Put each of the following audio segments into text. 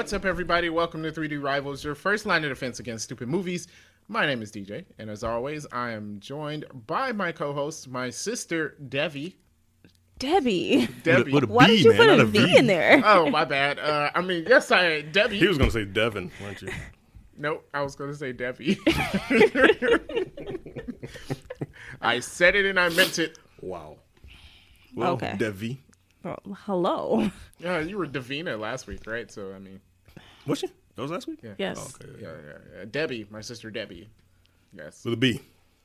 What's up, everybody? Welcome to 3D Rivals, your first line of defense against stupid movies. My name is DJ, and as always, I am joined by my co-host, my sister, Debbie. Debbie. With a Why B, did you man, put not a V in there? Oh, my bad. Yes, Debbie. He was going to say Devin, weren't you? Nope, I was going to say Debbie. I said it and I meant it. Wow. Well, Okay. Devi. Well, hello. Yeah, you were Davina last week, right? So, I mean, Was she? That was last week? yeah. Yes. Oh, okay. Yeah. Debbie, my sister Debbie. Yes, With a B.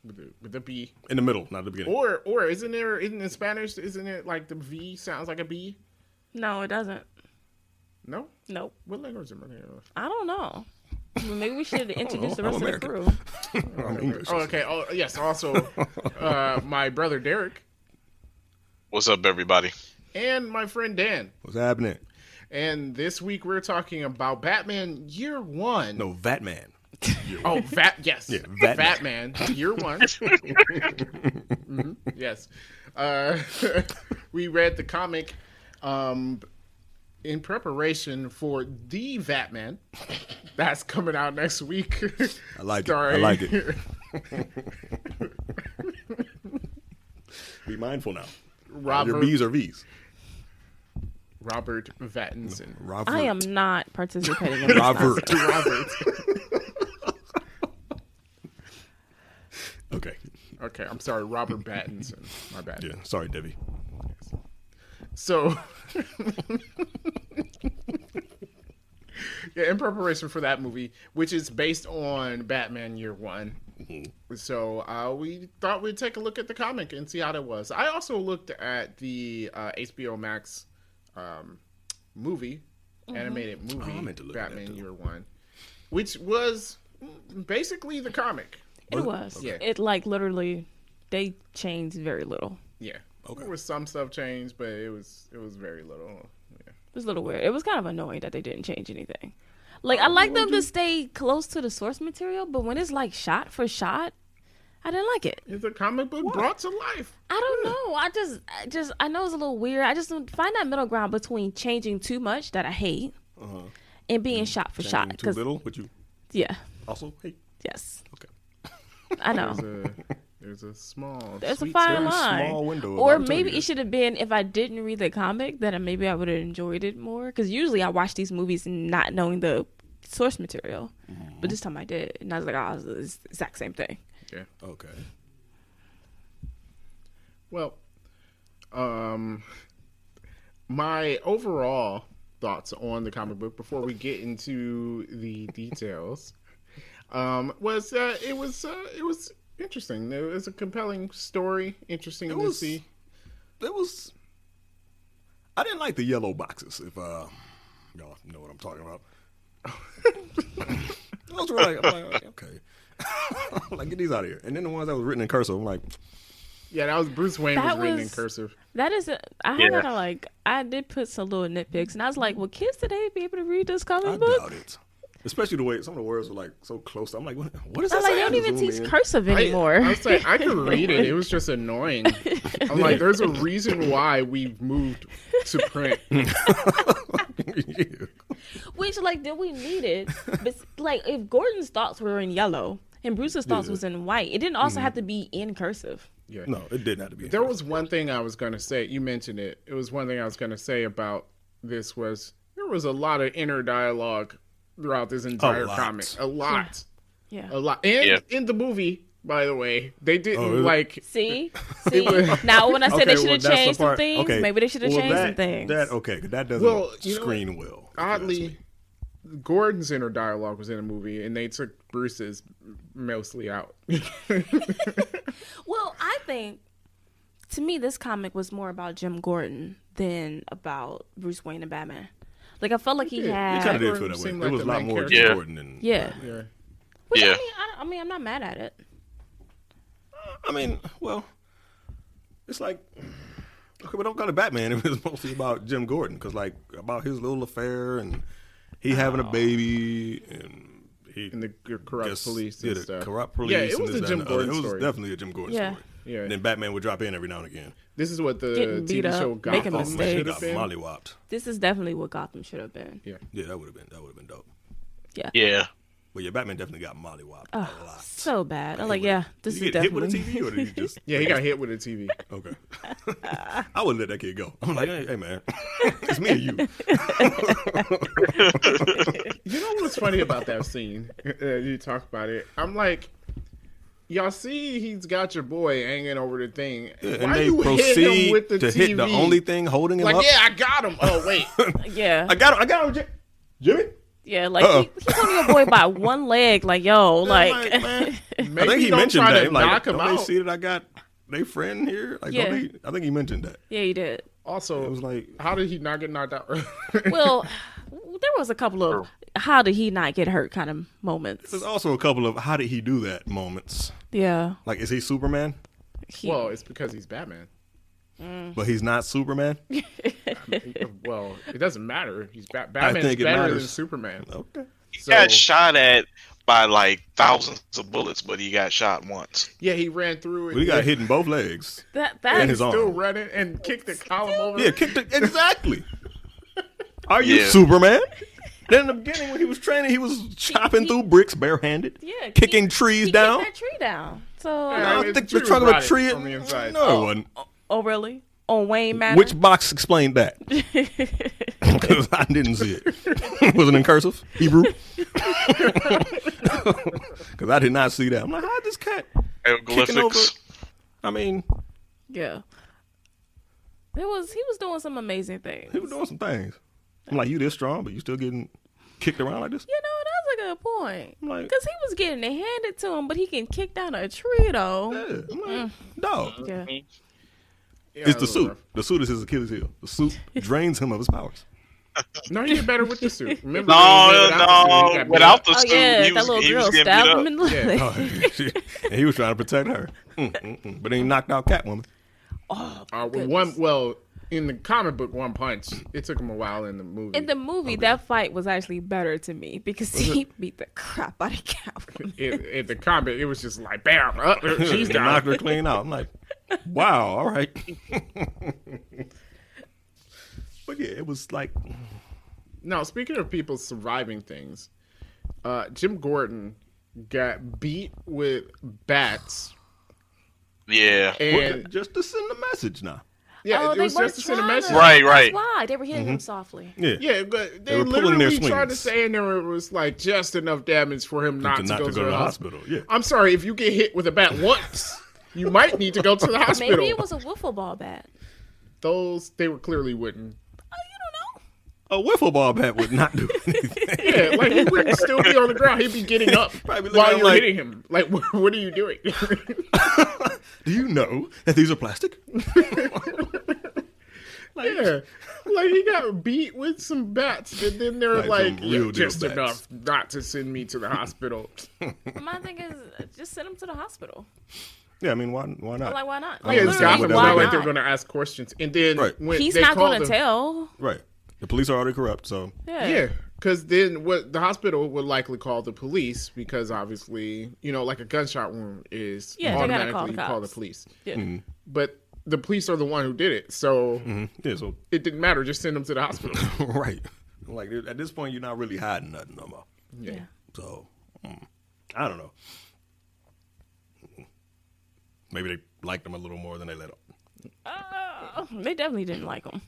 with the B. In the middle, not at the beginning. Or isn't in Spanish, isn't it like the V sounds like a B? No, it doesn't. No? Nope. What language am I? I don't know. Well, maybe we should introduce the rest I'm of the American. crew. I'm English. Oh, okay. Oh, yes. Also, my brother Derek What's up, everybody? and my friend Dan. What's happening? And this week we're talking about Batman Year One. No, Vatman. Oh, yes. Yeah, Batman Year One. Mhm, yes. We read the comic in preparation for the Batman that's coming out next week. I like it. I like it. Be mindful now. Your Robert B's are V's. Pattinson. Robert. I am not participating in this Robert. nonsense. Robert. Okay. Okay, I'm sorry, Robert Pattinson. My bad. Yeah. Sorry, Debbie. So, yeah, in preparation for that movie, which is based on Batman Year One, so we thought we'd take a look at the comic and see how that was. I also looked at the HBO Max movie, animated movie, I meant to look at that, Batman too. Year One, which was basically the comic. It was. Yeah. It like literally, they changed very little. Yeah. Okay. There was some stuff changed, but it was very little. Yeah. It was a little weird. It was kind of annoying that they didn't change anything. Like I like them to stay close to the source material, but when it's like shot for shot, I didn't like it. It's a comic book brought to life. I don't know. I know it's a little weird. I just find that middle ground between changing too much that I hate and being shot for shot. Too little, but you Yeah. also hate. Yes. Okay. I know. There's a small. There's a sweet fine spot. line. small window of Or opportunity maybe there. it should have been if I didn't read the comic, then maybe I would have enjoyed it more. Because usually I watch these movies not knowing the source material, but this time I did, and I was like, "Oh, it's the exact same thing." Yeah. Okay. Well, my overall thoughts on the comic book before we get into the details was it was interesting. It was a compelling story. Interesting to was- see. It was. I didn't like the yellow boxes. If y'all know what I'm talking about. Those were like, I'm like okay, I'm like, get these out of here. And then the ones that was written in cursive, I'm like, Yeah, that was Bruce Wayne That was written in was- cursive. That is, I had Yeah. to like, I did put some little nitpicks, and I was like, "Will kids today be able to read this I comic book?" doubt it. Especially the way some of the words were like so close. I'm like, what is I'm that? like, they don't even teach cursive anymore. I was like, I could read it. It was just annoying. I'm like, there's a reason why we've moved to print. Which, like, did we need it? But like, if Gordon's thoughts were in yellow and Bruce's thoughts was in white, it didn't also have to be in cursive. Yeah. No, it didn't have to be. There was one thing I was going to say. You mentioned it. It was one thing I was going to say about this was there was a lot of inner dialogue throughout this entire lot. comic. A lot. Yeah. A lot. And Yeah. in the movie, by the way, they didn't really? like. See. Now when I said they should have that's the changed some part- things, okay. maybe they should have Well, changed that, some things. That okay, 'cause that doesn't Well, you know screen well. if you ask Oddly, me. Gordon's inner dialogue was in the movie, and they took Bruce's mostly out. Well, I think to me this comic was more about Jim Gordon than about Bruce Wayne and Batman. Like I felt like he did. had. It kind of did Gordon feel that way. seemed There like was a the lot main more character. Jim Yeah. Gordon than. Yeah. Yeah. Which, Yeah. I mean, I'm not mad at it. I mean, well, it's like, okay, but don't call it Batman. It was mostly about Jim Gordon, because like about his little affair and he having a baby and he And the corrupt guess- police yeah, and the stuff. corrupt police. Yeah, it and was this, a that, Jim and the other. Gordon It was story. definitely a Jim Gordon Yeah. story. Yeah. Then Batman would drop in every now and again. This is what the Getting beat TV up, show making Gotham mistakes. He should got have been. mollywopped. This is definitely what Gotham should have been. Yeah. Yeah, that would have been dope. Yeah. But yeah, Batman definitely got mollywopped a Oh, lot. so bad. I'm like, yeah, this Did he is get hit with a definitely. TV or did he just? Yeah, he got hit with a TV. Okay. I wouldn't let that kid go. I'm like, hey man, it's me and you. You know what's funny about that scene? You talk about it. I'm like, y'all see he's got your boy hanging over the thing. And Why they you hit him with the proceed to TV? hit the only thing holding him Like, up. yeah, I got him. Oh, wait. Yeah, I got him, Jimmy. yeah. Like Uh-oh. he's on your boy by one leg. Like, yo, like, man. I Maybe think he don't mentioned try that. to He like, knock him don't they out. see that I got they friend here? Like, Yeah. I think he mentioned that. yeah, he did. Also, It was like, how did he not get knocked out? Well, there was a couple of how did he not get hurt kind of moments. there's also a couple of how did he do that moments. Yeah, Like, is he Superman? well, it's because he's Batman. But he's not Superman? Well, it doesn't matter. He's think Batman's it better than matters. Superman. Okay. He So, got shot at by like thousands of bullets, but he got shot once. yeah, he ran through it. Well, he got yeah, hit in both legs. that And and his he's still arm. running and kicked the column over. Yeah, kicked it. Exactly. Are you Yeah. Superman? Then in the beginning when he was training, he was chopping through bricks barehanded, yeah, kicking he- trees he down. kicked that tree down. So, Yeah. No, the the tree trunk was of a rotted tree. from the inside. No, it wasn't. oh really? On Wayne Manor. Which box explained that? Because I didn't see it. Was it in cursive? Hebrew? Because I did not see that. I'm like, how'd this cat kicking over? Hieroglyphics. I mean, Yeah. He was doing some amazing things. he was doing some things. I'm like, you this strong, but you still getting kicked around like this? You know, that's a good point. I'm like, Because he was getting it handed to him, but he can kick down a tree, though. yeah. I'm like, dog. Yeah. Yeah, It's that the was suit. rough. The suit is his Achilles heel. The suit drains him of his powers. No, he did better with the suit. Remember No, without the Oh, suit, yeah, he that was, little he was girl getting stabbed beat him up. in the leg. Oh, and he was trying to protect her. But then he knocked out Catwoman. Well, in the comic book, One Punch, it took him a while in the movie. In the movie, that fight was actually better to me because he beat the crap out of Catwoman. in the comic, it was just like, bam, she's He down. knocked her clean out. I'm like, wow, all right. But yeah, it was like, Now, speaking of people surviving things, Jim Gordon got beat with bats, Yeah. and just to send a message now. yeah, it they was were just to send a trying message. to- Right, That's right. why they were hitting him softly. Yeah. Yeah, but they were pulling their literally tried to swings. say, and there was like just enough damage for him not to go to the hospital. Yeah. I'm sorry, if you get hit with a bat once, you might need to go to the hospital. Maybe it was a wiffle ball bat. Those they were clearly wouldn't. Oh, you don't know. A wiffle ball bat would not do anything. Yeah, like he wouldn't still be on the ground. He'd be getting up Probably while looking you're like- hitting him. Like, what are you doing? Do you know that these are plastic? Yeah, like he got beat with some bats, and then they're Like like, some real yeah, deal just bats. enough not to send me to the hospital. My thing is, just send him to the hospital. Yeah, I mean, why not? Like, why not? Yeah, Like, Yeah, it's literally, Gotham. It's why not like not? they're going to ask questions, and then Right. when He's they not called going to him- tell. Right. The police are already corrupt, so Yeah, because then what the hospital would likely call the police because obviously, like a gunshot wound is Yeah, they gotta automatically call the you call the cops. police. Yeah. But the police are the one who did it, so yeah, so it didn't matter. Just send them to the hospital. right. Like at this point, you're not really hiding nothing no more. Yeah. So I don't know. Maybe they liked him a little more than they let him. They definitely didn't like him.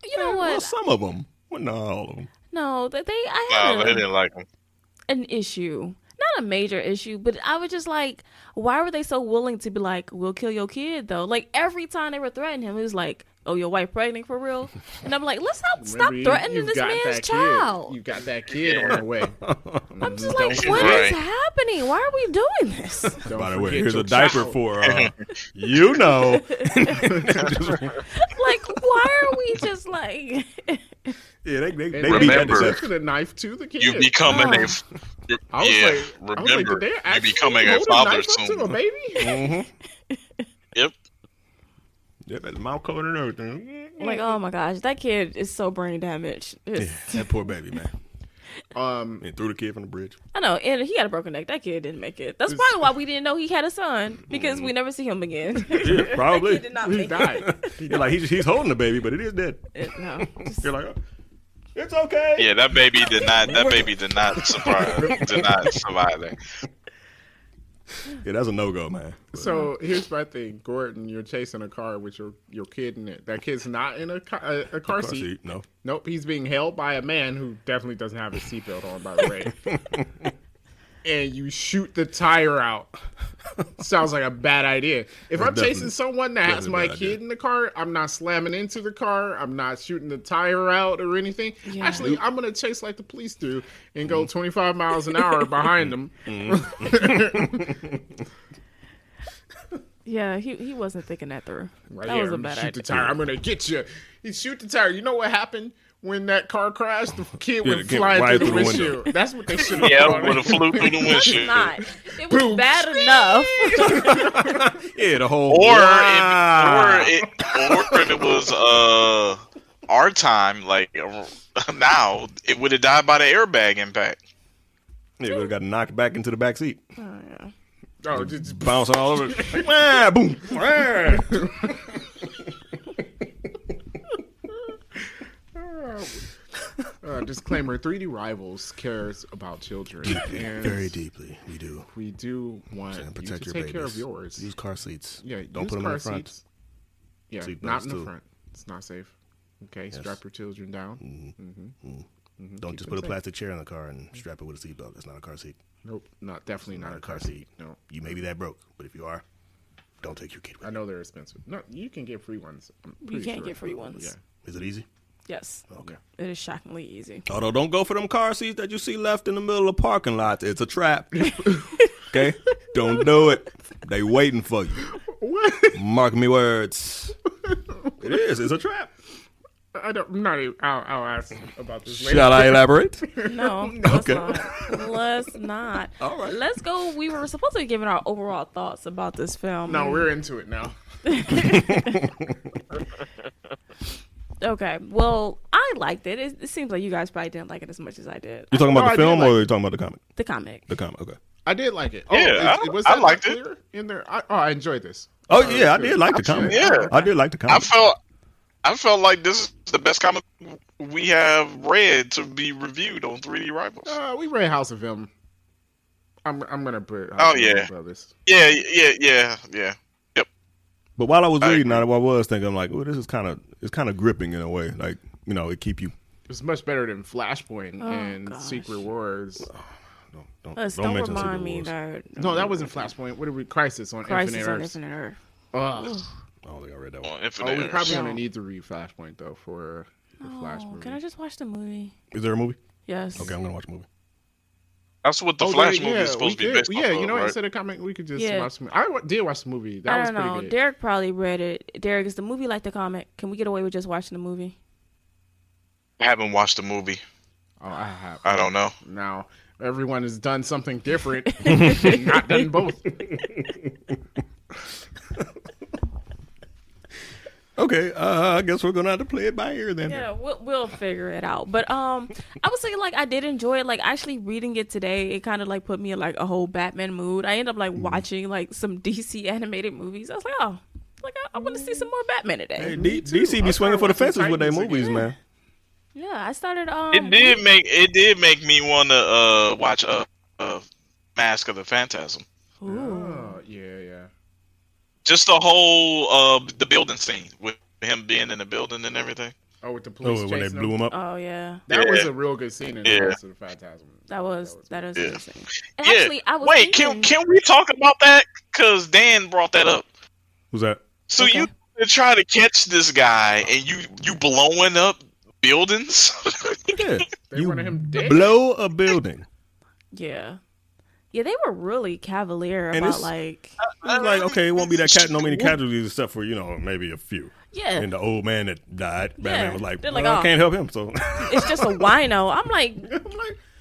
You know Well, what? some of them, well, not all of them. No, that I No, had they didn't like him. an issue. Not a major issue, but I was just like, why were they so willing to be like, we'll kill your kid though? Like every time they were threatening him, it was like, oh, your wife pregnant for real? And I'm like, let's stop Remember, threatening you've this got man's that child. Kid. You got that kid on the way. I'm just like, Don't what forget. is happening? Why are we doing this? Don't By the way, forget here's your a diaper child. for you know. Like, why are we just like? Yeah, they And beat that remember- deception. Took a knife to the kid. You becoming Oh. I was yeah, like, remember, did they you actually becoming a hold father knife up to soon. a baby? Yep. Yep, had the mouth covered and everything. Like, oh my gosh, that kid is so brain damaged. It's, That poor baby, man. And threw the kid from the bridge. I know, and he had a broken neck. That kid didn't make it. That's probably why we didn't know he had a son, because we never see him again. Yeah, probably. He did not He make died. You're like, he's holding the baby, but it is dead. it. No, just- You're like, oh, it's okay. Yeah, that baby did not. That baby did not survive. Did not survive that. Yeah, that's a no-go, man. So here's my thing, Gordon. You're chasing a car with your kid in it. That kid's not in a car seat. No. Nope, he's being held by a man who definitely doesn't have his seatbelt on, by the way. And you shoot the tire out. Sounds like a bad idea. If I'm Definitely- chasing someone that has definitely my a bad kid idea. in the car, I'm not slamming into the car. I'm not shooting the tire out or anything. Yeah. Actually, I'm going to chase like the police do and go 25 miles an hour behind them. yeah, he wasn't thinking that through. Right That here, was a I'm bad shoot idea. the tire. I'm gonna get you. You shoot the tire. You know what happened when that car crashed? The kid Yeah, went the kid flying right through the through the window. windshield. That's what they should have Yeah, done. would have flew through the It's windshield. not. It was Boom. bad enough. Yeah, the whole. Or Wow. if it was our time, like now, it would have died by the airbag impact. Yeah, would have got knocked back into the back seat, Oh, just bouncing all over. Like, wah, boom. Wah. disclaimer: 3D Rivals cares about children, and Very deeply, we do. we do want And you protect to your take babies. care of yours. Use car seats. Yeah, Don't use put them in car the front. seats. Yeah, Seat not belts, in the too. front. It's not safe. Okay, strap your children down. Don't Keep just them put a safe. plastic chair in the car and strap it with a seatbelt. That's not a car seat. Nope, definitely not a car seat. No, You may be that broke, but if you are, don't take your kid with I you. know they're expensive. No, you can get free ones. I'm You pretty can't sure. get free ones. Yeah. Is it easy? Yes, Okay. it is shockingly easy. Although, don't go for them car seats that you see left in the middle of parking lots. It's a trap. Okay? Don't do it. They waiting for you. What? Mark me words. It is. It's a trap. I'm not even. I'll ask about this later. Shall I elaborate? No, let's Okay. not. Let's not. All right. Let's go. We were supposed to be giving our overall thoughts about this film. No, we're into it now. Okay. Well, I liked it. It seems like you guys probably didn't like it as much as I did. You talking Oh, about I the did film like or it. you talking about the comic? The comic. The comic, okay. I did like it. Yeah, was I that liked not it. clear in there? I enjoyed this. Oh, yeah, I did like the comic. Yeah. I did like the comic. I felt like this is the best comic we have read to be reviewed on 3D Rivals. We read House of M. I'm gonna put. Oh, yeah. Brothers. Yeah. Yep. But while I was I reading, agree. I was thinking, I'm like, well, this is it's kind of gripping in a way. Like, you know, it keep you. It's much better than Flashpoint Oh, and gosh. Secret Wars. Don't Don't mention remind Secret me Wars. that. No, that wasn't Flashpoint. What did we? Crisis on Crisis Infinite on Earths. Infinite Earth. Ugh. I don't think I read that one. On Oh, Infinite we're Earths. probably gonna No. need to read Flashpoint though for the Flash Oh, movie. can I just watch the movie? Is there a movie? Yes. Okay, I'm gonna watch a movie. That's what the Oh, Flash yeah, movie is supposed to be we could. based off Yeah, of, you know, right? instead of comic, we could just Yeah. watch the movie. Did watch the movie. That I was don't pretty know. good. Derek probably read it. Derek, is the movie like the comic? Can we get away with just watching the movie? I haven't watched the movie. Oh, I have. I don't know. Now everyone has done something different. Not done both. Okay, I guess we're gonna have to play it by ear then. Yeah, we'll figure it out. But I would say like I did enjoy it. Like actually reading it today, it kind of like put me in like a whole Batman mood. I ended up like watching like some DC animated movies. I was like, oh, like I want to see some more Batman today. Hey, Me too. DC be I swinging for the started fences with their watching Titans movies, again. man. Yeah, I started. It did make me want to watch Mask of the Phantasm. Ooh. Oh, yeah. Just the whole the building scene with him being in the building and everything. Oh, with the police Oh, when they chasing blew them. him up. Oh yeah, That was Yeah. a real good scene in Yeah. the Rest of the Phantasm. that is Yeah. interesting. And Yeah. actually, I was Wait, thinking, can we talk about that? Because Dan brought that up. Who's that? So Okay. you try to catch this guy and you blowing up buildings? Yeah, They wanted him dead. blow a building. yeah, they were really cavalier And about it's- like, It's like, okay, it won't be no many casualties except for, you know, maybe a few. yeah, And the old man that died, Batman Yeah. was like, They're like, well, I oh. can't help him. So it's just a wino. I'm like,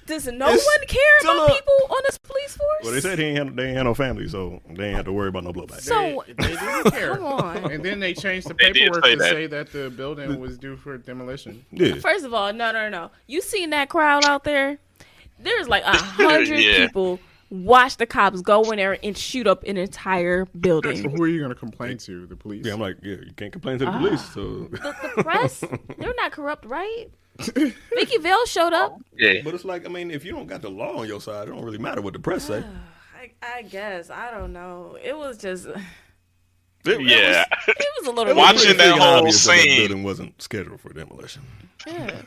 does no It's one care still about a- people on this police force? well, they said they ain't had no family, so they ain't have to worry about no blowback. So They didn't care. come on. And then they changed the They did paperwork say to that. say that the building was due for demolition. Yeah, First of all, no. You seen that crowd out there? There's like 100 Yeah. people watch the cops go in there and shoot up an entire So building. who are you going to complain to? The police? Yeah, I'm like, yeah, you can't complain to the police. So, The press, they're not corrupt, right? Vicky Vale showed up. Yeah. but it's like, I mean, if you don't got the law on your side, it don't really matter what the press say. I guess. I don't know. It was just, it Yeah. was a little Watching weird. that Freaking whole obvious that scene. building wasn't scheduled for demolition. Yeah.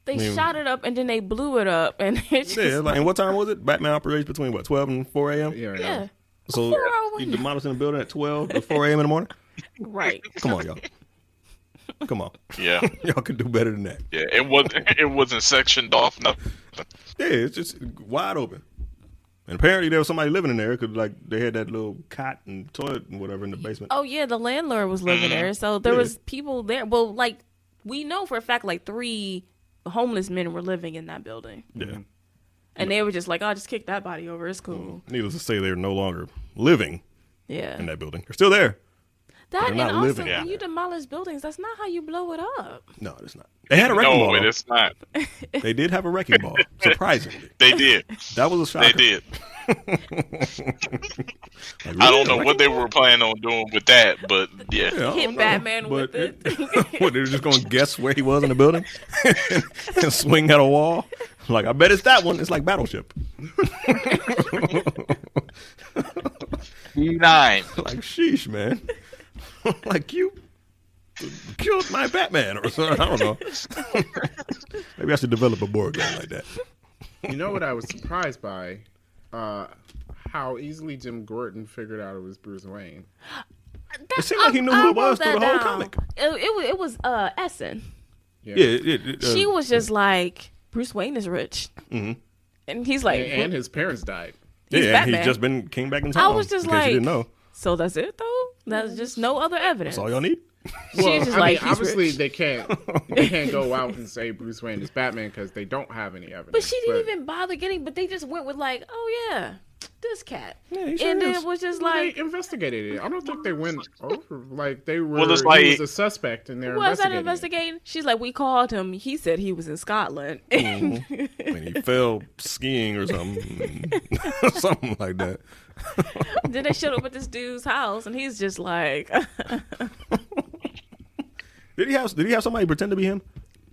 They shot it up and then they blew it up. And it's just, Yeah, like, and what time was it? Batman operates between what, 12 and 4 a.m. Yeah, yeah. So 4 hours. you demolishing the building at 12 to 4 a.m. in the morning? Right. Come on, y'all. Come on, Yeah. y'all can do better than that. Yeah. It wasn't sectioned off. Nothing. Yeah, it's just wide open. And apparently there was somebody living in there because like they had that little cot and toilet and whatever in the basement. Oh, yeah. The landlord was living there. So there was people there. Well, like, we know for a fact, like, 3 homeless men were living in that building. Yeah. And they were just like, oh, just kick that body over. It's cool. Needless to say, they're no longer living Yeah. in that building. They're still there. That they're and not also, living. when Yeah. you demolish buildings, that's not how you blow it up. No, it's not. They had a wrecking No, ball. it is not. They did have a wrecking ball. Surprisingly, They did. that was a shocker. They did. Like, I really? don't know A what they wrecking were planning on doing with that, but yeah. ball? Yeah, I Hit don't know. Batman with But it. what, they were just going to guess where he was in the building and swing at a wall? Like, I bet it's that one. It's like Battleship. E9. Like, sheesh, man. Like, you killed my Batman or something. I don't know. Maybe I should develop a board game like that. You know what I was surprised by? How easily Jim Gordon figured out it was Bruce Wayne. It seemed like he knew who it was through the whole comic. It was Essen. Yeah, She was just like, Bruce Wayne is rich. Mhm. And he's like, And his parents died. he's yeah, Batman. he just came back in time. was just in case you didn't like- know. so that's it, though? That's just no other evidence. That's all y'all need. She's just I like, mean, he's obviously rich. they can't go out and say Bruce Wayne is Batman because they don't have any evidence. But she didn't even bother getting, but they just went with like, oh yeah, this cat. Yeah, he sure And then is. it was just Well, like, they investigated it. I don't think they went over. Like they were. Well, it's he like- was a suspect, and they're was that investigating. investigating? She's like, we called him. He said he was in Scotland. When he fell skiing or something, something like that. Then they showed up at this dude's house, and he's just like, Did he have somebody pretend to be him?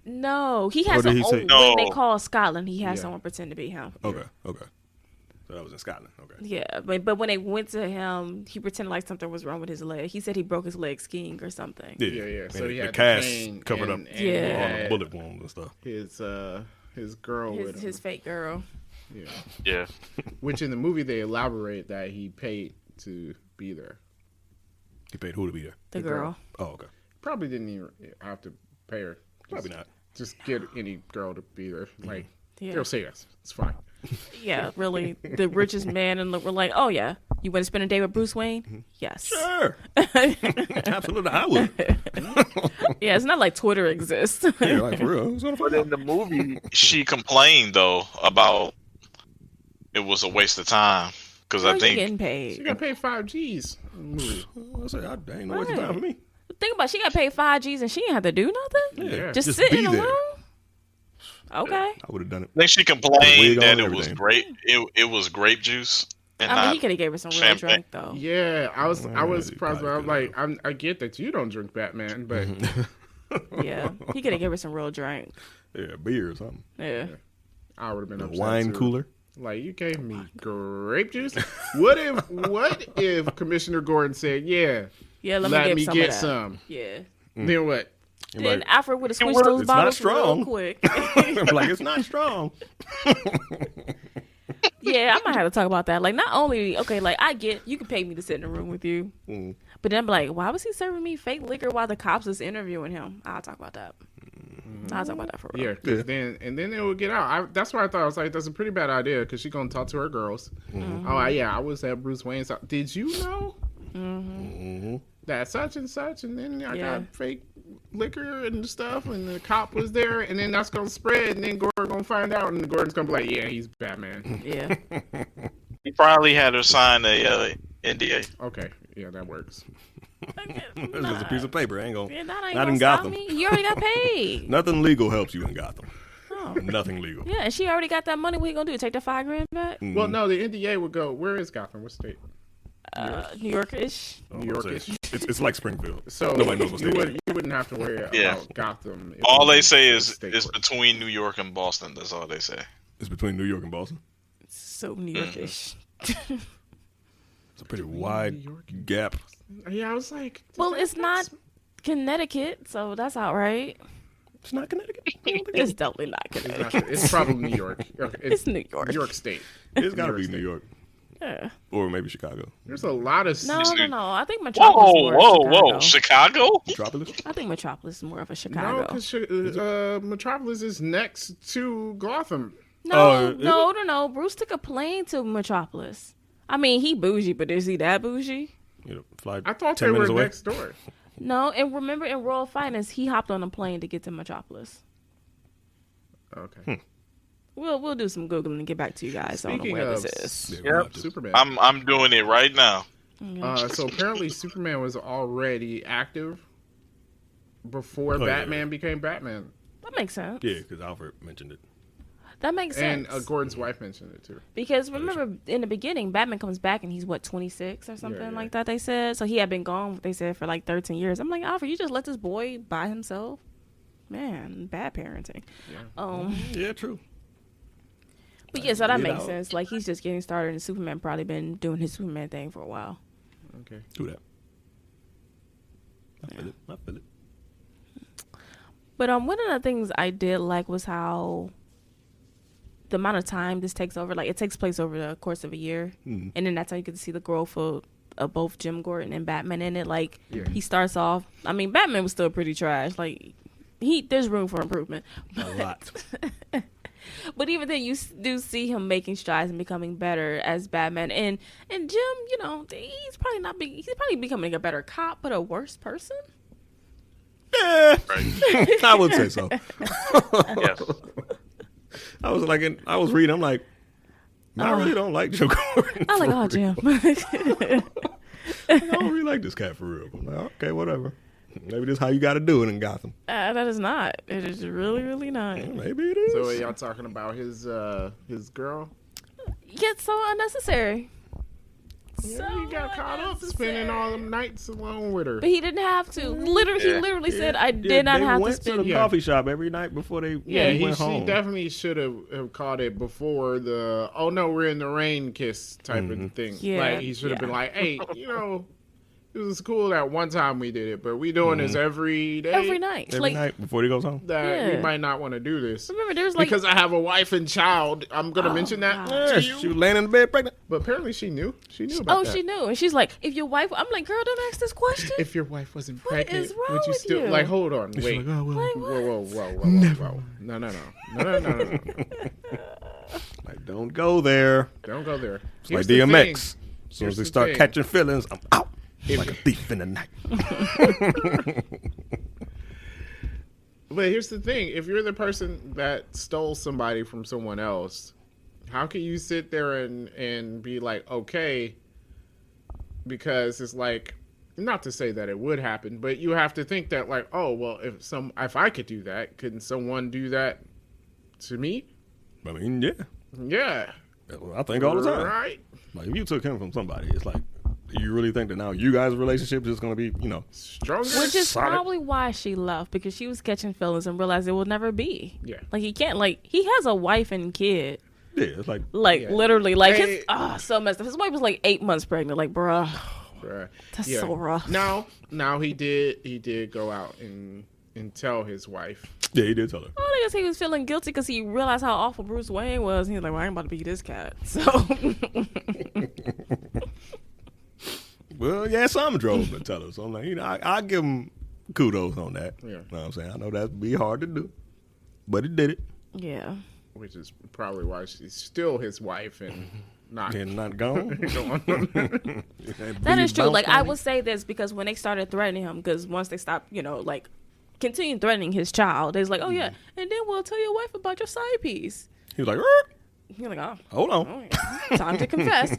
no. He Or has did some he old, say- when No. they call Scotland, he has Yeah. someone pretend to be him. Okay. So that was in Scotland. Okay. Yeah, but when they went to him, he pretended like something was wrong with his leg. He said he broke his leg skiing or something. Yeah. So And he the had cast cane covered and- up and Yeah. he all the had bullet wounds and stuff. his girl with His him. fake girl. Yeah. Yeah. Which in the movie they elaborate that he paid to be there. He paid who to be there? The girl. Oh, okay. Probably didn't even have to pay her. Probably not. Just get any girl to be there. Like Yeah. they'll say yes. It's fine. Yeah, really. The richest man in the we're like, oh yeah, you want to spend a day with Bruce Wayne? Mm-hmm. Yes. Sure. Absolutely, I would. Yeah, it's not like Twitter exists. Yeah, like for real. Who's gonna But find in the movie, she complained though about it was a waste of time because Well, I you think You getting paid. got paid $5 in the movie. I say, I ain't no waste of time for me. Think about it, she got paid 5 G's and she didn't have to do nothing. Yeah. Just, Just sit be in the there. room. Okay. I would have done it. I think she Wig complained on that and it was everything. great. It was grape juice and I mean, not. he could have gave her some real champagne. drink though. Yeah, I was Well, surprised, but I'm probably like, I get that you don't drink Batman, but Yeah, he could have gave her some real drink. Yeah, beer or something. Yeah. I would have been A upset wine too. cooler. Like you gave me grape juice. What if Commissioner Gordon said, "Yeah, Yeah, let let me me get get some. some"? Yeah. Then what? Then Like, Alfred would have switched worked. those It's not bottles strong. real quick. like it's not strong. Yeah, I might have to talk about that. Like, not only, okay, like, I get, you can pay me to sit in a room with you. Mm. But then I'm like, why was he serving me fake liquor while the cops was interviewing him? I'll talk about that. I'll talk about that for real. Yeah, 'cause then it would get out. That's why I thought I was like, that's a pretty bad idea because she's gonna talk to her girls. Mm-hmm. Oh yeah, I was at Bruce Wayne's house. Did you know Mm-hmm. that such and such? And then I Yeah. got fake liquor and stuff, and the cop was there, and then that's gonna spread, and then Gordon gonna find out, and Gordon's gonna be like, yeah, he's Batman. Yeah. He probably had her sign a NDA. Okay, yeah, that works. It's just a piece of paper. Ain't gonna. Yeah, that ain't Not gonna in stop Gotham. me. You already got paid. Nothing legal helps you in Gotham. Oh, Oh. Nothing legal. Yeah, and she already got that money. What you gonna do? Take the $5,000 back? Well, no, the NDA would go. Where is Gotham? What state? New York-ish. New York-ish. It's like Springfield. So Nobody knows what you, state. you wouldn't have to worry Yeah. about Gotham. It All would they be say the is state it's court. between New York and Boston. That's all they say. It's between New York and Boston. So New York-ish. It's a pretty wide York gap. Yeah, I was like, Well, it's not Connecticut, so that's all right. It's not Connecticut. I don't think It's definitely not it's, Connecticut. not, it's probably New York. Okay, It's New York. New York State. it's got to New be York New York Yeah. or maybe Chicago. There's a lot of No. I think Whoa, Metropolis is more of whoa, Chicago. whoa! Chicago? Metropolis. I think Metropolis is more of a No, Chicago. because Metropolis is next to Gotham. No, is no. Bruce took a plane to Metropolis. I mean, he bougie, but is he that bougie? You know, fly I thought 10 they were minutes away. next door. No, and remember in Royal Finest, he hopped on a plane to get to Metropolis. Okay. We'll do some googling and get back to you guys on Speaking where of this is. Yeah, we'll have to. Superman. I'm doing it right now. So apparently Superman was already active before yeah. Batman became Batman. That makes sense. Yeah, because Alfred mentioned it. That makes And sense. Gordon's wife mentioned it too. Because remember in the beginning, Batman comes back and he's 26 or something Yeah. like that. They said so he had been gone. They said for like 13 years. I'm like, Alfred, you just let this boy by himself. Man, bad parenting. Yeah. Yeah, true. But yeah, so that Get makes out. sense. Like he's just getting started, and Superman probably been doing his Superman thing for a while. Okay. Do that. I feel it. But one of the things I did like was how the amount of time this takes over. Like it takes place over the course of a year, and then that's how you get to see the growth of both Jim Gordon and Batman in it. Like Yeah. he starts off. I mean, Batman was still pretty trash. Like there's room for improvement. A lot. But even then, you do see him making strides and becoming better as Batman. And Jim, you know, he's probably becoming a better cop, but a worse person. Yeah, Right. I would say so. Yes. I was reading. I'm like, I really don't like Joe Gordon. I'm like, for oh, real. Jim. I don't really like this cat for real. I'm like, okay, whatever. Maybe this is how you got to do it in Gotham. That is not. It is really, really not. Maybe it is. So are y'all talking about his girl? Yet so unnecessary. Yeah, he got caught up spending all them nights alone with her. But he didn't have to. Literally, he Yeah. literally said, "I did not they have to went to spend." the coffee shop every night before they Yeah, went she home. definitely should have caught it before the "oh no, we're in the rain" kiss type of thing. Yeah, Like he should have yeah. been like, "Hey, you know, it was cool that one time we did it, but we doing this every day. Every night. every Like, night before he goes home. That we Yeah. might not want to do this remember, there was like, because I have a wife and child. I'm gonna mention that God. to Yeah, you." she was laying in the bed pregnant. But apparently she knew. She knew about oh, that. she knew, and she's like, "If your wife," I'm like, "Girl, don't ask this question." If your wife wasn't What pregnant, is wrong would you with still you? like? Hold on, She's wait. like, oh, well. Like, Whoa, what? whoa, whoa, whoa, whoa, whoa! No. Like, don't go there. Don't go there. It's Here's like the DMX. thing. As soon as Here's they the start thing. catching feelings, I'm out. If- like a thief in the night. But here's the thing: if you're the person that stole somebody from someone else, how can you sit there and be like, okay? Because it's like, not to say that it would happen, but you have to think that like, oh well, if I could do that, couldn't someone do that to me? I mean, yeah. Yeah. I think all the time. Right. Like, if you took him from somebody, it's like, do you really think that now you guys' relationship is just going to be, Stronger. Which is Solid. probably why she left, because she was catching feelings and realized it will never be. Yeah. Like he can't. Like he has a wife and kid. yeah, it's like, Like Yeah. literally, like Hey. his so messed up. His wife was like 8 months pregnant. Like, bruh, Right. that's so rough. Now he did go out and tell his wife. yeah, he did tell her. Well, I guess he was feeling guilty because he realized how awful Bruce Wayne was. And he was like, well, I ain't about to be this cat. So, Well, yeah, some drove to tell her. So I'm like, I give him kudos on that. Yeah. You know what I'm saying? I know that'd be hard to do, but he did it. yeah. Which is probably why she's still his wife and not And not gone. That is true. Like, I will say this because when they started threatening him, because once they stopped, like, continuing threatening his child, they was like, oh, yeah, and then we'll tell your wife about your side piece. He was like, You're like, oh. hold on. Oh, yeah. Time to confess.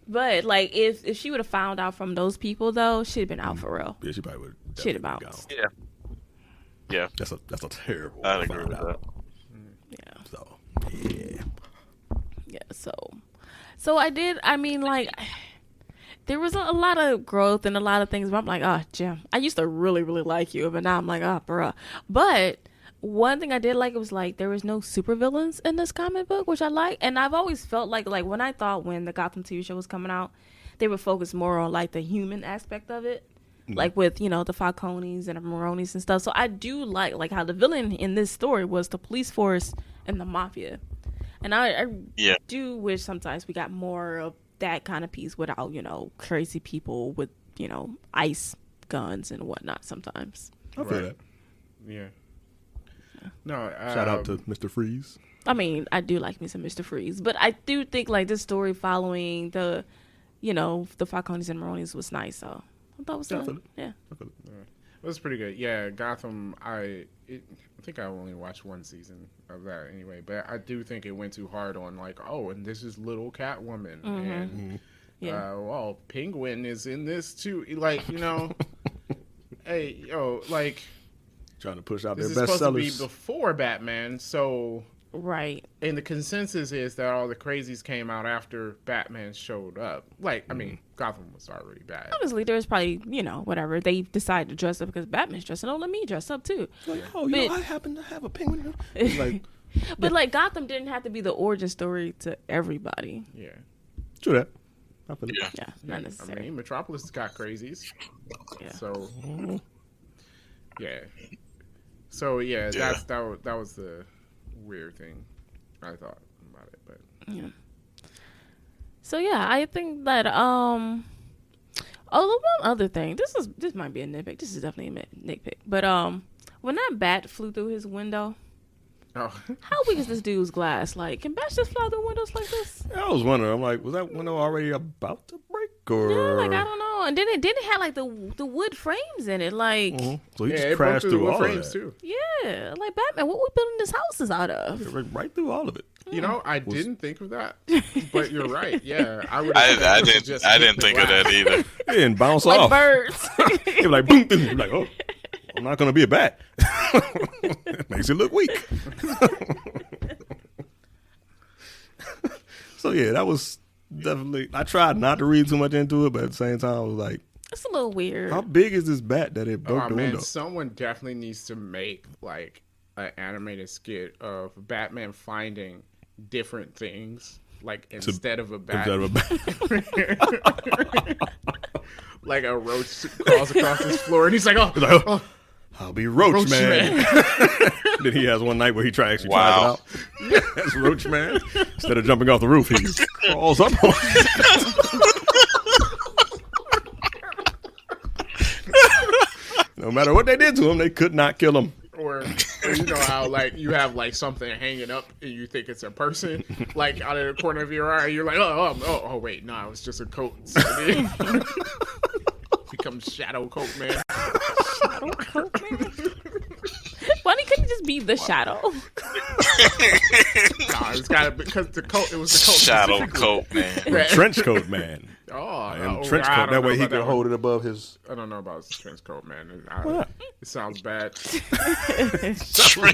But like if she would have found out from those people though, she'd have been out for real. Yeah, she probably would. She'd have definitely bounced. gone. Yeah. Yeah. That's a terrible. I'd way to agree find with out. that. Yeah. Yeah, so I did. I mean, like, there was a lot of growth and a lot of things. But I'm like, oh, Jim, I used to really, really like you, but now I'm like, oh, bruh. But one thing I did like was like there was no supervillains in this comic book, which I like. And I've always felt like when I thought when the Gotham TV show was coming out, they would focus more on like the human aspect of it. Like with, the Falcones and the Maronis and stuff. So I do like how the villain in this story was the police force and the mafia. And I do wish sometimes we got more of that kind of piece without, crazy people with, ice guns and whatnot sometimes. I feel that. Yeah. No. Shout out to Mr. Freeze. I mean, I do like me some Mr. Freeze. But I do think like this story following the, the Falcones and Maronis was nice. So I thought it was good. Yeah. It was pretty good. Yeah, Gotham. I think I only watched one season of that anyway, but I do think it went too hard on like, oh, and this is little Catwoman, and well, Penguin is in this too. Like, hey, like trying to push out this their is best supposed to sellers. be before Batman, so Right. And the consensus is that all the crazies came out after Batman showed up. Like, I mean, Gotham was already bad. Honestly, there's probably, whatever. They decided to dress up because Batman's dressing. Oh, let me dress up too. Like, I happen to have a penguin. Like, but like Gotham didn't have to be the origin story to everybody. Yeah. True that. I feel it. Yeah, not necessarily. I mean, Metropolis has got crazies. Yeah. So, yeah. So, yeah, that was the weird thing I thought about it, but yeah. So yeah, I think that one other thing. This might be a nitpick. This is definitely a nitpick. But when that bat flew through his window, how weak is this dude's glass? Like, can bats just fly through windows like this? I was wondering. I'm like, was that window already about to break, or Yeah, like I don't know. And then it had like the wood frames in it, like so he yeah, just it broke crashed through through the wood all of frames that. too. yeah, like Batman. What we building this houses out of? Right through all of it. You know, I didn't think of that, but you're right. Yeah, I would. I didn't think of that either. It didn't bounce Like off. birds. It was like boom, boom. You're like, oh, I'm not gonna be a bat. It makes it look weak. So yeah, that was definitely. I tried not to read too much into it, but at the same time, I was like, It's a little weird. how big is this bat that it broke Oh the man, window? someone definitely needs to make like an animated skit of Batman finding different things, like instead of a bat. Instead of a bat. Like a roach crawls across his floor, and he's like, He's like, oh, I'll be Roach, Roach Man. Man. Then he has one night where he tries Wow. it out. That's Roach Man. Instead of jumping off the roof, he crawls up on it. No matter what they did to him, they could not kill him. or you know how like you have like something hanging up and you think it's a person, like out of the corner of your eye, you're like, oh wait, no, it's just a coat. So then becomes Shadow Coat Man. Shadow Coat Man? Why couldn't he just be the Shadow? Nah, it's got because the coat. It was the coat. Shadow specifically. Coat Man. That- Trench coat man. Oh, Trench I coat. don't That know way he about can that hold one. it above his. I don't know about trench coat man. Why not? It sounds bad.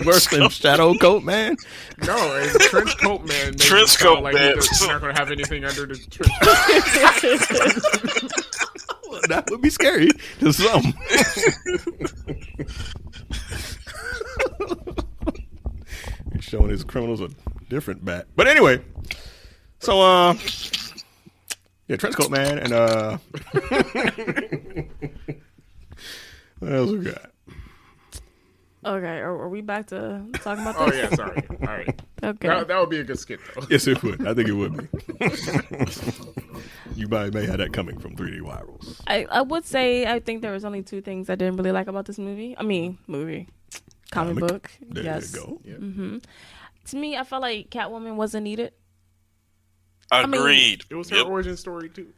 Worse than Shadow Coat Man. No, a trench coat man. Makes Trench it sound coat like man. he's not going to have anything under the trench coat. Well, that would be scary to some. He's showing his criminals a different bat. But anyway, so yeah, trench coat man, and what else we got? Okay, are we back to talking about Oh this? yeah, sorry. All right, Okay. that would be a good skit though. Yes, it would. I think it would be. You may have that coming from 3D Wirals. I would say I think there was only two things I didn't really like about this movie. Comic book. There Yes. you go. Mm-hmm. To me, I felt like Catwoman wasn't needed. Agreed. It was her Yep. origin story too.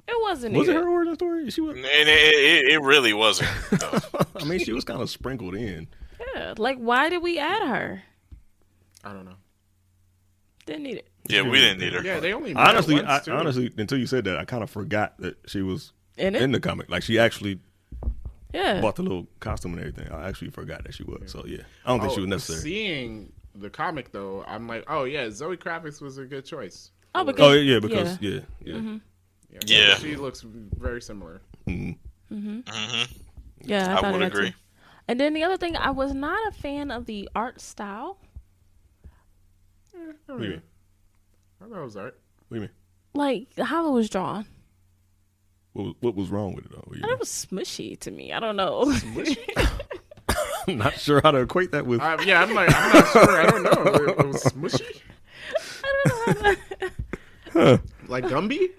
It wasn't Was it needed. her origin story? She was. And it really wasn't. No. I mean, she was kind of sprinkled in. Yeah, like why did we add her? I don't know. Didn't need it. Yeah, we didn't need her. Yeah, they only met Honestly, once, too. honestly, until you said that, I kind of forgot that she was In it? in the comic. Like she actually Yeah. bought the little costume and everything. I actually forgot that she was. So yeah, I don't think she was necessary. Seeing the comic though, I'm like, oh yeah, Zoe Kravitz was a good choice. Oh, Oh because yeah, because yeah. Yeah. She looks very similar. yeah, I thought would that agree. too. And then the other thing, I was not a fan of the art style. What do you mean? I thought it was alright. What do you mean? Like how it was drawn. What was wrong with it though? What do you And mean? it was smushy to me. I don't know. I'm not sure how to equate that with. Yeah, I'm not sure. I don't know. It was smushy, I don't know how to. like Gumby.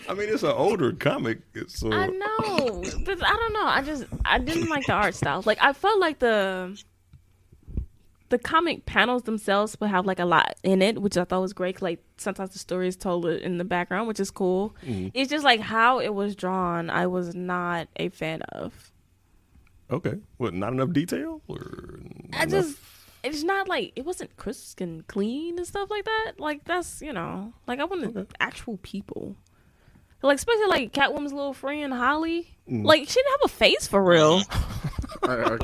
I mean, it's an older comic. It's I know, but I don't know. I didn't like the art style. Like I felt like the comic panels themselves would have like a lot in it, which I thought was great. Like sometimes the story is told in the background, which is cool. It's just like how it was drawn, I was not a fan of. okay. What? Not enough detail, or not It's not like it wasn't crisp and clean and stuff like that. Like that's like I wanted actual people. Like especially like Catwoman's little friend Holly. Like she didn't have a face for real. Yeah.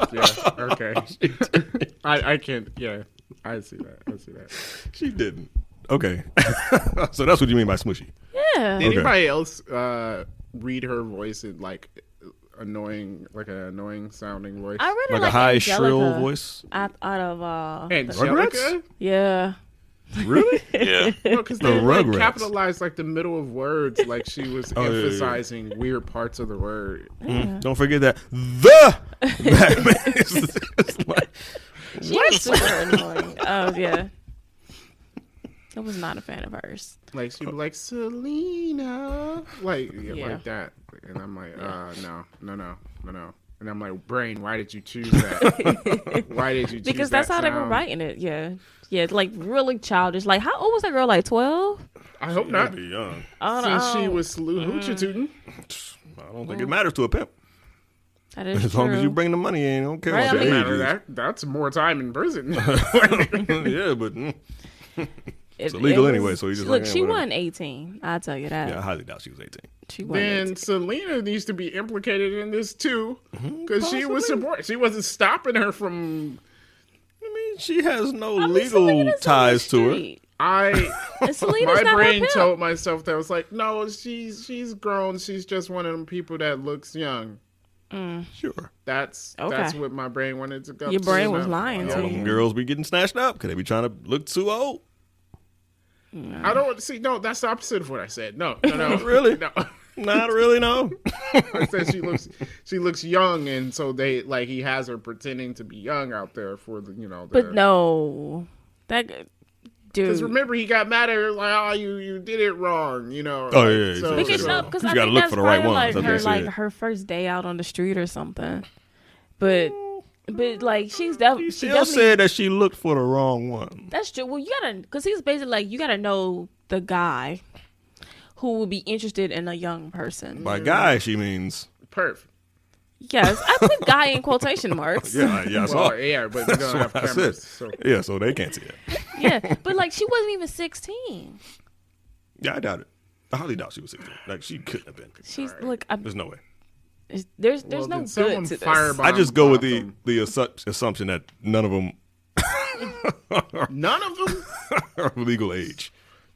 Okay. I can't. Yeah. I see that. She didn't. Okay. So that's what you mean by smushy. Yeah. Did anybody else read her voice in like annoying sounding voice? I read it Like like a high, Angelica shrill voice. out of Angelica? yeah. Really? Yeah. No, because The they like Rugrats. capitalized like the middle of words, like she was Oh, yeah, yeah. emphasizing weird parts of the word. Don't forget that the Batman is it's like, She was super annoying. Oh yeah. I was not a fan of hers. Like she'd be like Selena, like Yeah. like that, and I'm like, no. And I'm like, brain, why did you choose that? Why did you choose Because that's that how they were sound? writing it. Yeah. Yeah, like really childish. Like how old was that girl? Like 12? I hope I'd not. be young. Since she was hoochie tootin'. I don't think it matters to a pimp. That is As long as true. you bring the money in, I don't care Right, what I your mean- age Matter is. that's more time in prison. Yeah, but it's illegal anyway, so you just look. like, She whatever. wasn't 18. I'll tell you that. Yeah, I highly doubt she was 18. She wasn't. Then 18. Selena needs to be implicated in this too, because she was possibly. support. She wasn't stopping her from. I mean, she has no I mean, legal Selena's on the ties to her. street. I And Selena's my not her brain pimp. told myself that I was like, no, she's grown. She's just one of them people that looks young. Sure. That's Okay. what my brain wanted to go. Your to, brain you was know? lying All to them you. girls be getting snatched up because they be trying to look too old. I don't see. No, that's the opposite of what I said. No. Really? No. Not really, no. I said she looks young, and so they like he has her pretending to be young out there for the But no, that Because dude. remember, he got mad at her like, "Oh, you did it wrong," Oh, like, yeah, So, yeah, Because so- no, because You I gotta think look that's for the right probably one. like That's what her they like said. her first day out on the street or something. But like she's definitely She she still definitely said that she looked for the wrong one. that's true. Well, you gotta because he's basically like you gotta know the guy who would be interested in a young person. By guy, she means. perf. Yes, I put guy in quotation marks. Yeah, I saw Well, it. yeah, but we don't have That's what I cameras. said. So. Yeah, so they can't see it. Yeah, but like she wasn't even 16. Yeah, I doubt it. I highly doubt she was 16. Like, she couldn't have been. She's look. There's no way. There's Well, no then someone good to this. firebomb I just go with them. the assumption that none of them None of them. are of legal age.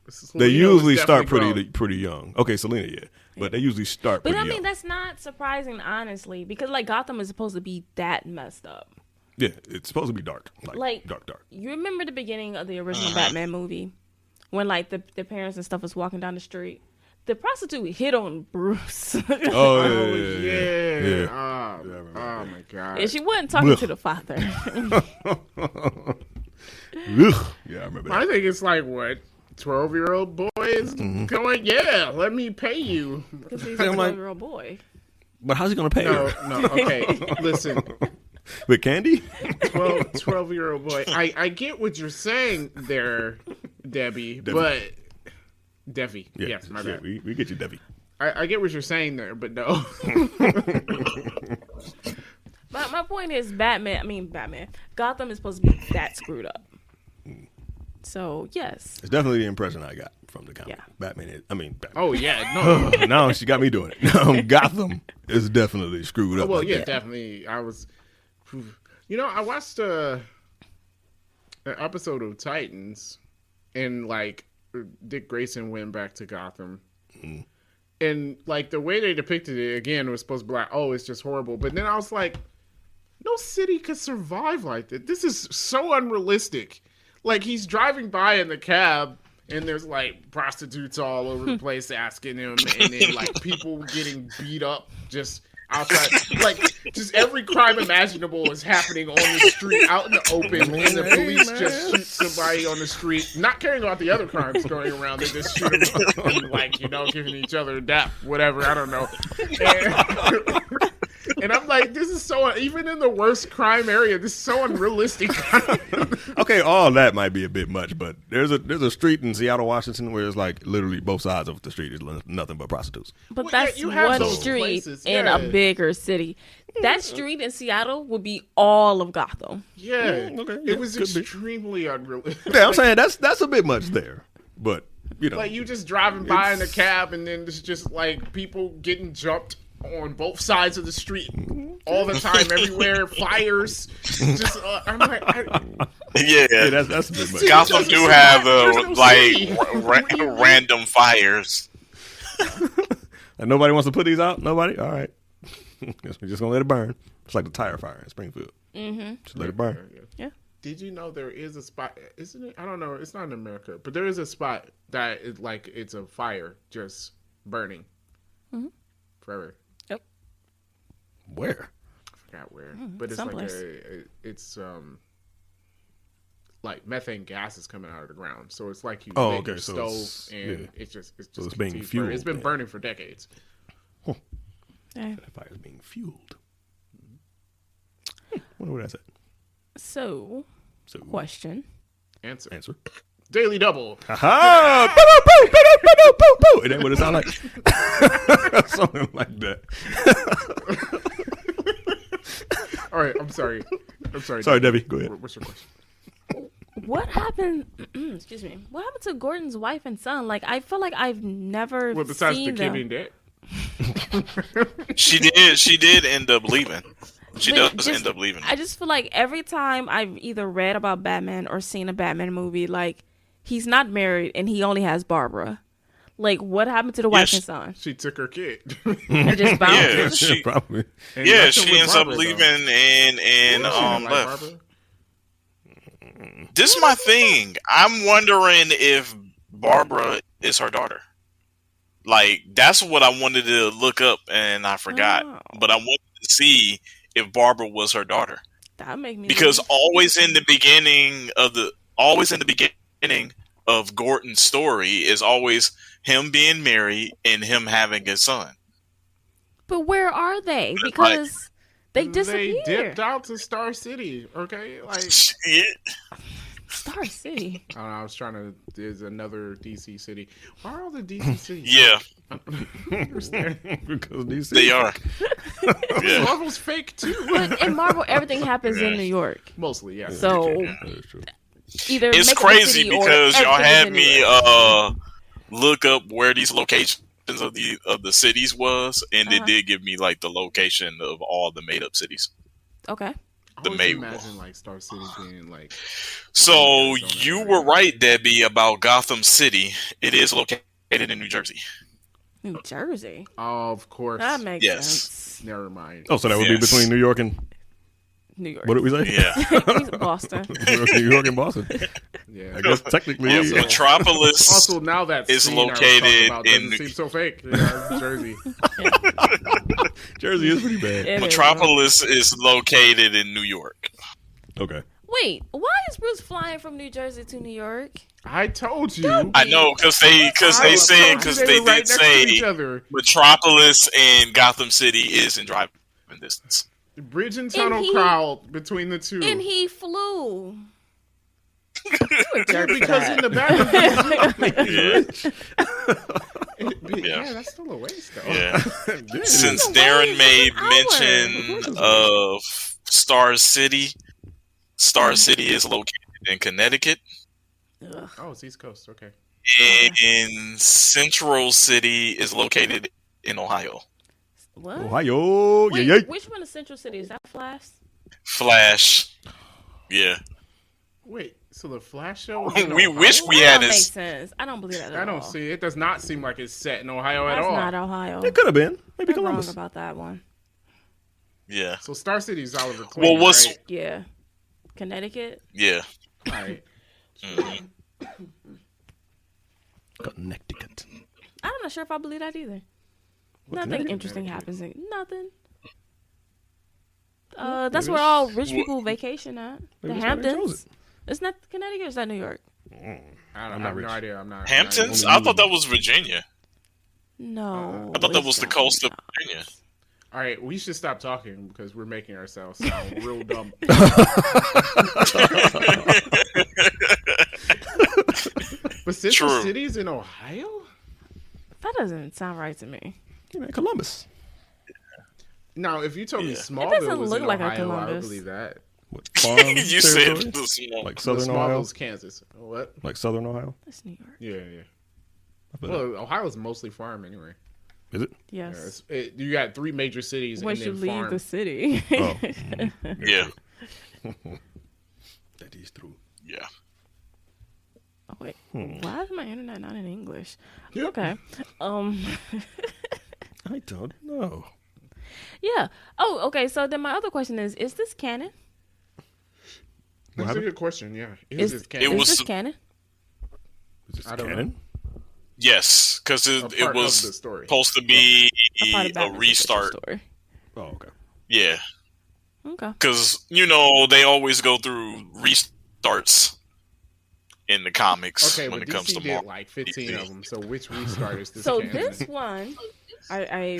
Selena They was usually start definitely pretty young. Okay, Selena, yeah. But they usually start But pretty I mean, young. that's not surprising, honestly, because like Gotham is supposed to be that messed up. Yeah, it's supposed to be dark. Like dark. You remember the beginning of the original Batman movie when like the parents and stuff was walking down the street. The prostitute hit on Bruce. Oh, Oh yeah. yeah. I Oh remember my god. and she wasn't talking Ugh. to the father. Ugh. Yeah, I remember I that. think it's like what 12-year-old boy is Mm-hmm. going. Yeah, let me pay you. Because he's a I'm like- 12-year-old boy. But how's he going to pay No, her? no. Okay, listen. With candy? 12-year-old boy. I get what you're saying there, Debbie. But Debbie. Yeah, Yes, my yeah, bad. we get you, Debbie. I get what you're saying there, but no. But my point is, Batman. Gotham is supposed to be that screwed up. So yes, It's definitely the impression I got from the comic. Yeah. Batman. Batman. Oh yeah, no. Now she got me doing it. Gotham is definitely screwed up. Well, like yeah, that. definitely. I was You know, I watched an episode of Titans, and like Dick Grayson went back to Gotham, and like the way they depicted it again was supposed to be like, oh, it's just horrible. But then I was like, no city could survive like that. This is so unrealistic. Like he's driving by in the cab, and there's like prostitutes all over the place asking him, and then like people getting beat up just outside. Like just every crime imaginable is happening on the street, out in the open, and the police just shoot somebody on the street, not caring about the other crimes going around. They just shoot them and like, you know, giving each other a dap, whatever. I don't know. And I'm like, this is so, even in the worst crime area, this is so unrealistic. Okay, all that might be a bit much, but there's a street in Seattle, Washington, where it's like literally both sides of the street is nothing but prostitutes. But Well, yeah, that's you have one those street places, in yeah. a bigger city. That street in Seattle would be all of Gotham. Yeah, okay, yeah, it was could be. extremely unrealistic. Yeah, I'm saying that's a bit much there, but you know, Like you just driving by in a cab, and then there's just like people getting jumped on both sides of the street all the time, everywhere. Fires. Just I'm like, yeah, Yeah, that's a bit much. Gotham There's do no have city. random fires. And nobody wants to put these out. Nobody. All right, guess we're just gonna let it burn. It's like the tire fire in Springfield. Just let it burn. Yeah. Did you know there is a spot? Isn't it? I don't know. It's not in America, but there is a spot that is like it's a fire just burning forever. Where? I forgot where, but it's someplace. it's like methane gas is coming out of the ground, so it's like you Oh, lit okay, your so stove, it's- and yeah. it's just So it's being continues fueled, burning. It's been yeah. burning for decades. Yeah. That fire is being fueled. Wonder where that's at. So, So question. Answer. Daily Double. Ha! Boo, boo, boo, boo, boo, boo. Is that what it sound like? Something like that. All right, I'm sorry. Sorry, Debbie. Go ahead. What's your question? What happened? Excuse me. What happened to Gordon's wife and son? Like, I feel like I've never Well, besides the seen kid them. being dead. She did end up leaving. She Like, does just- end up leaving. I just feel like every time I've either read about Batman or seen a Batman movie, like he's not married and he only has Barbara. Like, what happened to the wife she- and son? She took her kid. And just bounced Yeah, it? she Probably. And yeah left him she with ends Barbara, up though. leaving and She didn't like left. Barbara. This is my thing. I'm wondering if Barbara is her daughter. Like, that's what I wanted to look up and I forgot. Oh. But I wanted to see if Barbara was her daughter. That make me Because always in the beginning of Gordon's story is always him being married and him having a son. But where are they? Because they They disappeared. dipped out to Star City. Okay, like Shit. Star City. I don't know, I was trying to. There's another DC city. Why are all the DC cities? Yeah, I don't understand. Because these they are. Yeah. Marvel's fake too. But in Marvel, everything happens in New York. Mostly, yes. So That's true. either It's make it a crazy city or because y'all everything is had in me New York. look up where these locations of the cities was, and it did give me like the location of all the made up cities. Okay. I the always May imagine like Star City being like. So Arizona you area. were right, Debbie, about Gotham City. It is located in New Jersey. New Jersey. Oh, of course. That makes Yes. sense. Never mind. Oh, so that would be Yes. between New York and New York. what did we say? Yeah. He's Boston. New York and Boston. Yeah. I guess technically. Yeah, yeah. Metropolis. Also, now that is scene I was located talking about in- doesn't seem so fake. Yeah, Jersey. Jersey is pretty bad. It is. Metropolis is located in New York. Okay. Wait, why is Bruce flying from New Jersey to New York? I told you. I know because they They were right did next to each say other. Metropolis and Gotham City is in driving distance. Bridge and tunnel he- crowd between the two. And he flew. You a Yeah, jerk for because that. in the back. Yeah. Yeah, that's still a waste though. Yeah. Since Why Darren is it made an hour? mention of Star City is located in Connecticut, Ugh. Oh, it's East Coast. Okay. and Central City is located in Ohio. What? Ohio. Wait, Yeah, yeah. which one is Central City? Is that Flash? Flash. Yeah. Wait, so the Flash show? Was in We Ohio? wish we That had don't make this. sense. I don't believe that at I don't all. see. It does not seem like it's set in Ohio at That's all. not Ohio. It could have been. Maybe They're wrong Columbus. about that one. Yeah. So Star City's Oliver Queen. Well, what's right? Yeah. Connecticut? yeah? All right. Connecticut. I'm not sure if I believe that either. Nothing Connecticut? interesting happens. Nothing. That's where all rich people vacation at. The Maybe that's why they chose Hamptons. It's not Connecticut. Or is that New York? I not have rich. no idea. I'm not. Hamptons? I'm not- I thought that was Virginia. No. I thought that it's was the not. coast of Virginia. All right, we should stop talking because we're making ourselves sound real dumb. But Central True. City's in Ohio? That doesn't sound right to me. Yeah, man, Columbus. Now, if you told me Yeah. Smallville doesn't was look in like a Ohio, I would Columbus. believe that. What, farm You said territory? the small. Like But Southern Ohio? Smallville's Kansas. What? Like Southern Ohio? That's New York. Yeah, yeah. I feel Well, Ohio's mostly farm anyway. that. Is it? Yeah, Yes. you got 3 major cities Once and you then leave farm. the city. Oh. Yeah. That is true. Yeah. Oh, wait. Why is my internet not in English? Yep. Okay. I don't know. Yeah. Oh, okay. So then my other question is this canon? That's a happened? good question, yeah. Is Is It was- this canon? Is this I don't canon? Yes, because A it part was of the story. supposed to be A part of a Batman's restart. Story. Oh, okay. Yeah, Okay. because they always go through restarts in the comics Okay, when but it comes DC to did Marvel. like 15 of them, so which restart is this So canon? this one, I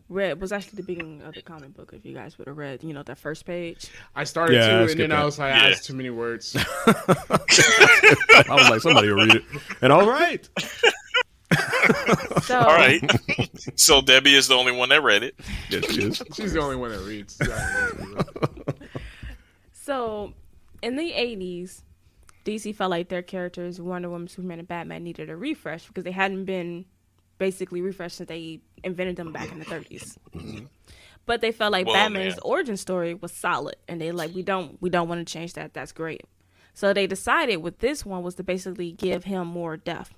read was actually the beginning of the comic book. If you guys would have read, that first page. I started Yeah, I to, and skipped then I that. was like, Yeah. that's too many words. I was like, somebody will read it. And all right. So, All right, so Debbie is the only one that read it. Yes, she is. She's the only one that reads. So in the 80s, DC felt like their characters, Wonder Woman, Superman, and Batman, needed a refresh because they hadn't been basically refreshed since they invented them back in the 30s. But they felt like Well, Batman's man. origin story was solid, and they like we don't want to change that. That's great. So they decided with this one was to basically give him more depth.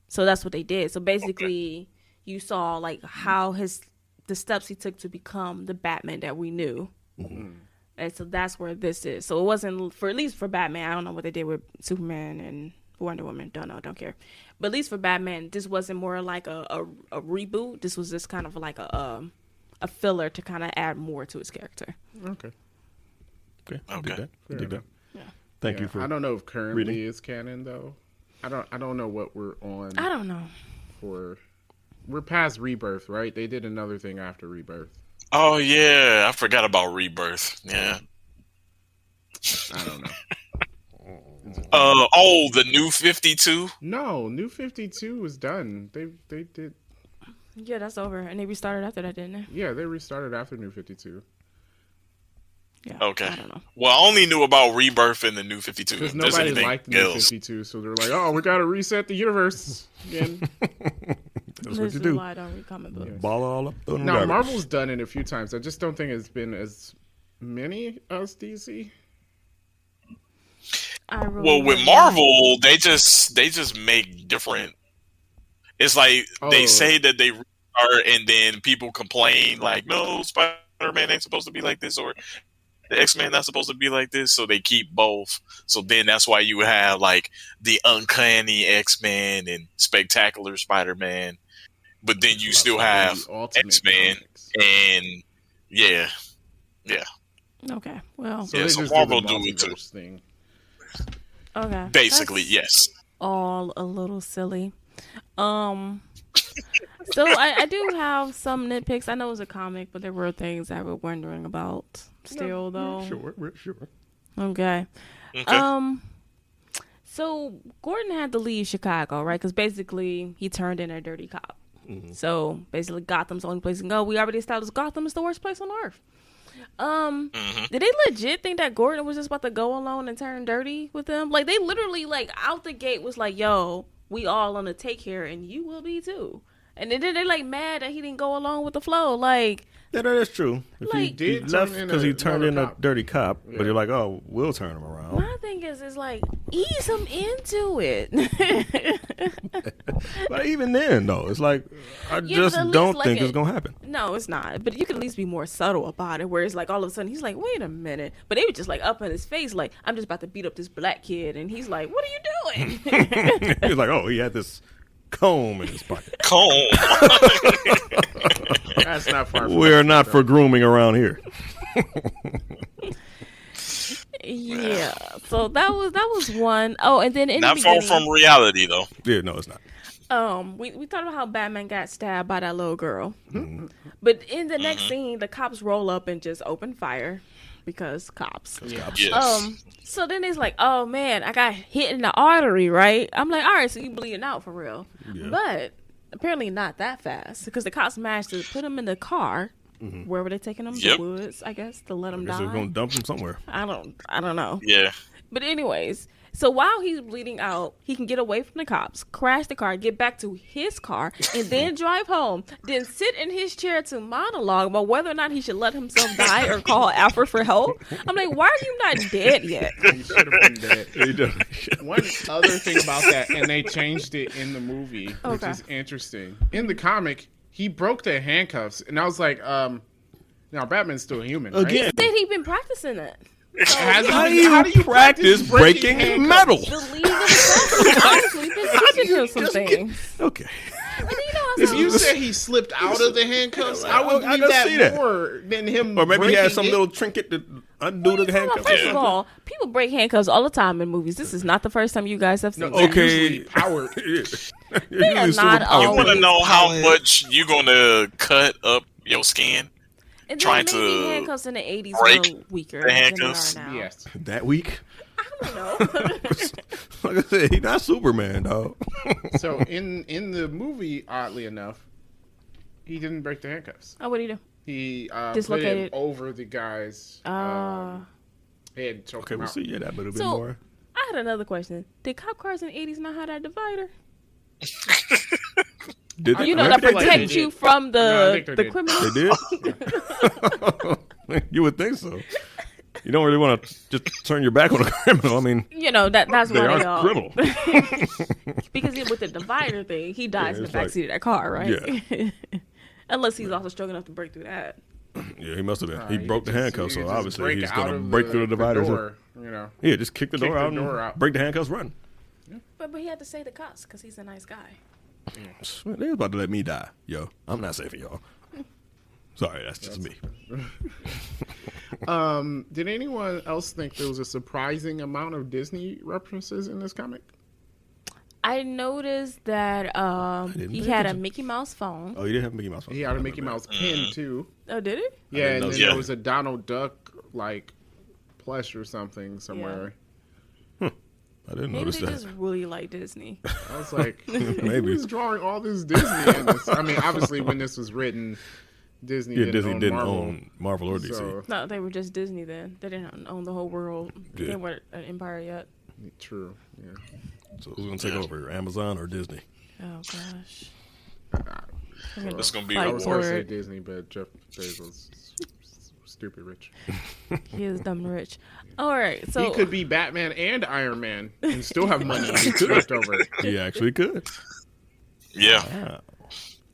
So that's what they did. So basically, you saw like how the steps he took to become the Batman that we knew. And so that's where this is. So it wasn't at least for Batman. I don't know what they did with Superman and Wonder Woman. Don't care. But at least for Batman, this wasn't more like a reboot. This was just kind of like a filler to kind of add more to his character. Okay. Okay. I Okay. dig that. I dig that. Yeah. Thank Yeah, you for. I don't know if currently reading. is canon though. I don't know what we're on I don't know. for. We're past Rebirth, right? They did another thing after Rebirth. Oh yeah, I forgot about Rebirth. Yeah. I don't know. The New 52. No, New 52 was done. They did. Yeah, that's over. And they restarted after that, didn't they? Yeah, they restarted after New 52 Yeah. Okay. I don't know. Well, I only knew about Rebirth and the New 52. because If there's nobody anything liked New else. 52, so they're like, "Oh, we got to reset the universe again." That's This what is you do. why I don't read comic books. Ball all up. throw it in the Now garbage. Marvel's done it a few times. I just don't think it's been as many as DC. I really Well, with don't know. Marvel, they just make different. It's like they Oh. say that they restart, and then people complain like, "No, Spider-Man ain't supposed to be like this," or "The X-Men not supposed to be like this." So they keep both. So then that's why you have like the Uncanny X-Men and Spectacular Spider-Man, but then you still have The Ultimate X-Men Comics. and yeah, Okay. Well, So Yeah, they so just Marvel do do the it too. multiverse thing. okay. basically That's yes. all a little silly. So I do have some nitpicks. I know it was a comic, but there were things I was wondering about still, though. Sure, we're sure. Okay. Okay. So Gordon had to leave Chicago, right? Because basically he turned in a dirty cop. So basically Gotham's the only place he can go. We already established Gotham is the worst place on earth. Did they legit think that Gordon was just about to go alone and turn dirty with them? Like, they literally, like, out the gate was like, yo, we all on the take here, and you will be too. And then they're like mad that he didn't go along with the flow. Like, Yeah, that is true. If Like- he Did left turn in because he turned in another a cop. dirty cop, Yeah. but you're like, oh, we'll turn him around. my thing is like, ease him into it. But even then, though, it's like, I Yeah, just but at least don't let think it- it's going to happen. No, it's not. But you can at least be more subtle about it, where it's like all of a sudden he's like, wait a minute. But they were just like up in his face, like, I'm just about to beat up this black kid. And he's like, what are you doing? He's like, oh, he had this comb in his pocket. Comb. That's not far. From We're not for grooming around here. Yeah. So that was one. Oh, and then in Not the far beginning, from reality, though. Yeah, no, it's not. we talked about how Batman got stabbed by that little girl. But in the next scene, the cops roll up and just open fire because cops. Yes. So then it's like, oh man, I got hit in the artery, right? I'm like, all right, so you bleeding out for real. Yeah. But apparently not that fast because the cops managed to put him in the car. Where were they taking him? Yep. The woods, I guess, to let him I guess die. they're going to dump him somewhere. I don't know. Yeah. But anyways, so while he's bleeding out, he can get away from the cops, crash the car, get back to his car, and then drive home. Then sit in his chair to monologue about whether or not he should let himself die or call Alfred for help. I'm like, why are you not dead yet? He should have been dead. He does. One other thing about that, and they changed it in the movie, which Okay. is interesting. In the comic, he broke the handcuffs, and I was like, now Batman's still human, right? Again, Then he been practicing it. So, Has you he know, how been- how do do you you practice practice breaking breaking handcuffs? metal? the League of Justice honestly been teaching him some things. Okay. And you know, If you said he slipped out of the handcuffs, I would I believe can see that that. more than him. Or maybe he had breaking some it. little trinket to undo the handcuffs. First of all, people break handcuffs all the time in movies. This is not the first time you guys have seen No, that. they're Okay. usually powered. They are not You always- want to know how Always. much you gonna cut up your skin? And trying then maybe to handcuffs in the 80s break were weaker the than handcuffs. they are now. Yes. that week. I don't know. Like I said, he's not Superman, dog. So in the movie, oddly enough, he didn't break the handcuffs. Oh, what do you do? He put Dislocated. it over the guy's head, choked Okay, him we'll out. see. Yeah, that would have been So- more. I had another question. Did cop cars in the 80s not have that divider? Did they? You know, Maybe that they like protect did. you from No, I think the they did. criminals. They did? You would think so. You don't really want to just turn your back on a criminal. I mean, You know, that's they why they are all. criminal. Because with the divider thing, he dies in the it's like- backseat of that car, right? Unless he's also strong enough to break through that. Yeah, he must have been. Uh, He broke the just- handcuffs, he so just obviously break he's out going to of break through the dividers. door, you know. Yeah, just kick the Kick door the out door and out. break the handcuffs, run. But he had to say the cops because he's a nice guy. They was about to let me die. Yo, I'm not saving y'all. Sorry, that's just me. Did anyone else think there was a surprising amount of Disney references in this comic? I noticed that didn't he pay had a attention. Mickey Mouse phone. Oh, you didn't have Mickey Mouse. He had a Mickey Mouse pin too. Oh, did he? Yeah, didn't and know then that. there Yeah. was a Donald Duck like plush or something somewhere. I didn't Maybe notice they that. just really like Disney. I was like, Maybe. who's drawing all this Disney in this? I mean, obviously, when this was written, Disney Yeah, didn't Disney own didn't Marvel. own Marvel or DC. So, No, they were just Disney then. They didn't own the whole world. Yeah. They weren't an empire yet. true. Yeah. So who's going to take over, Amazon or Disney? Oh gosh. It's gonna be I Fight was for going to say it. Disney, but Jeff Bezos stupid rich. He is dumb rich. All right, so He could be Batman and Iron Man and still have money left over. He actually could. Yeah. Wow.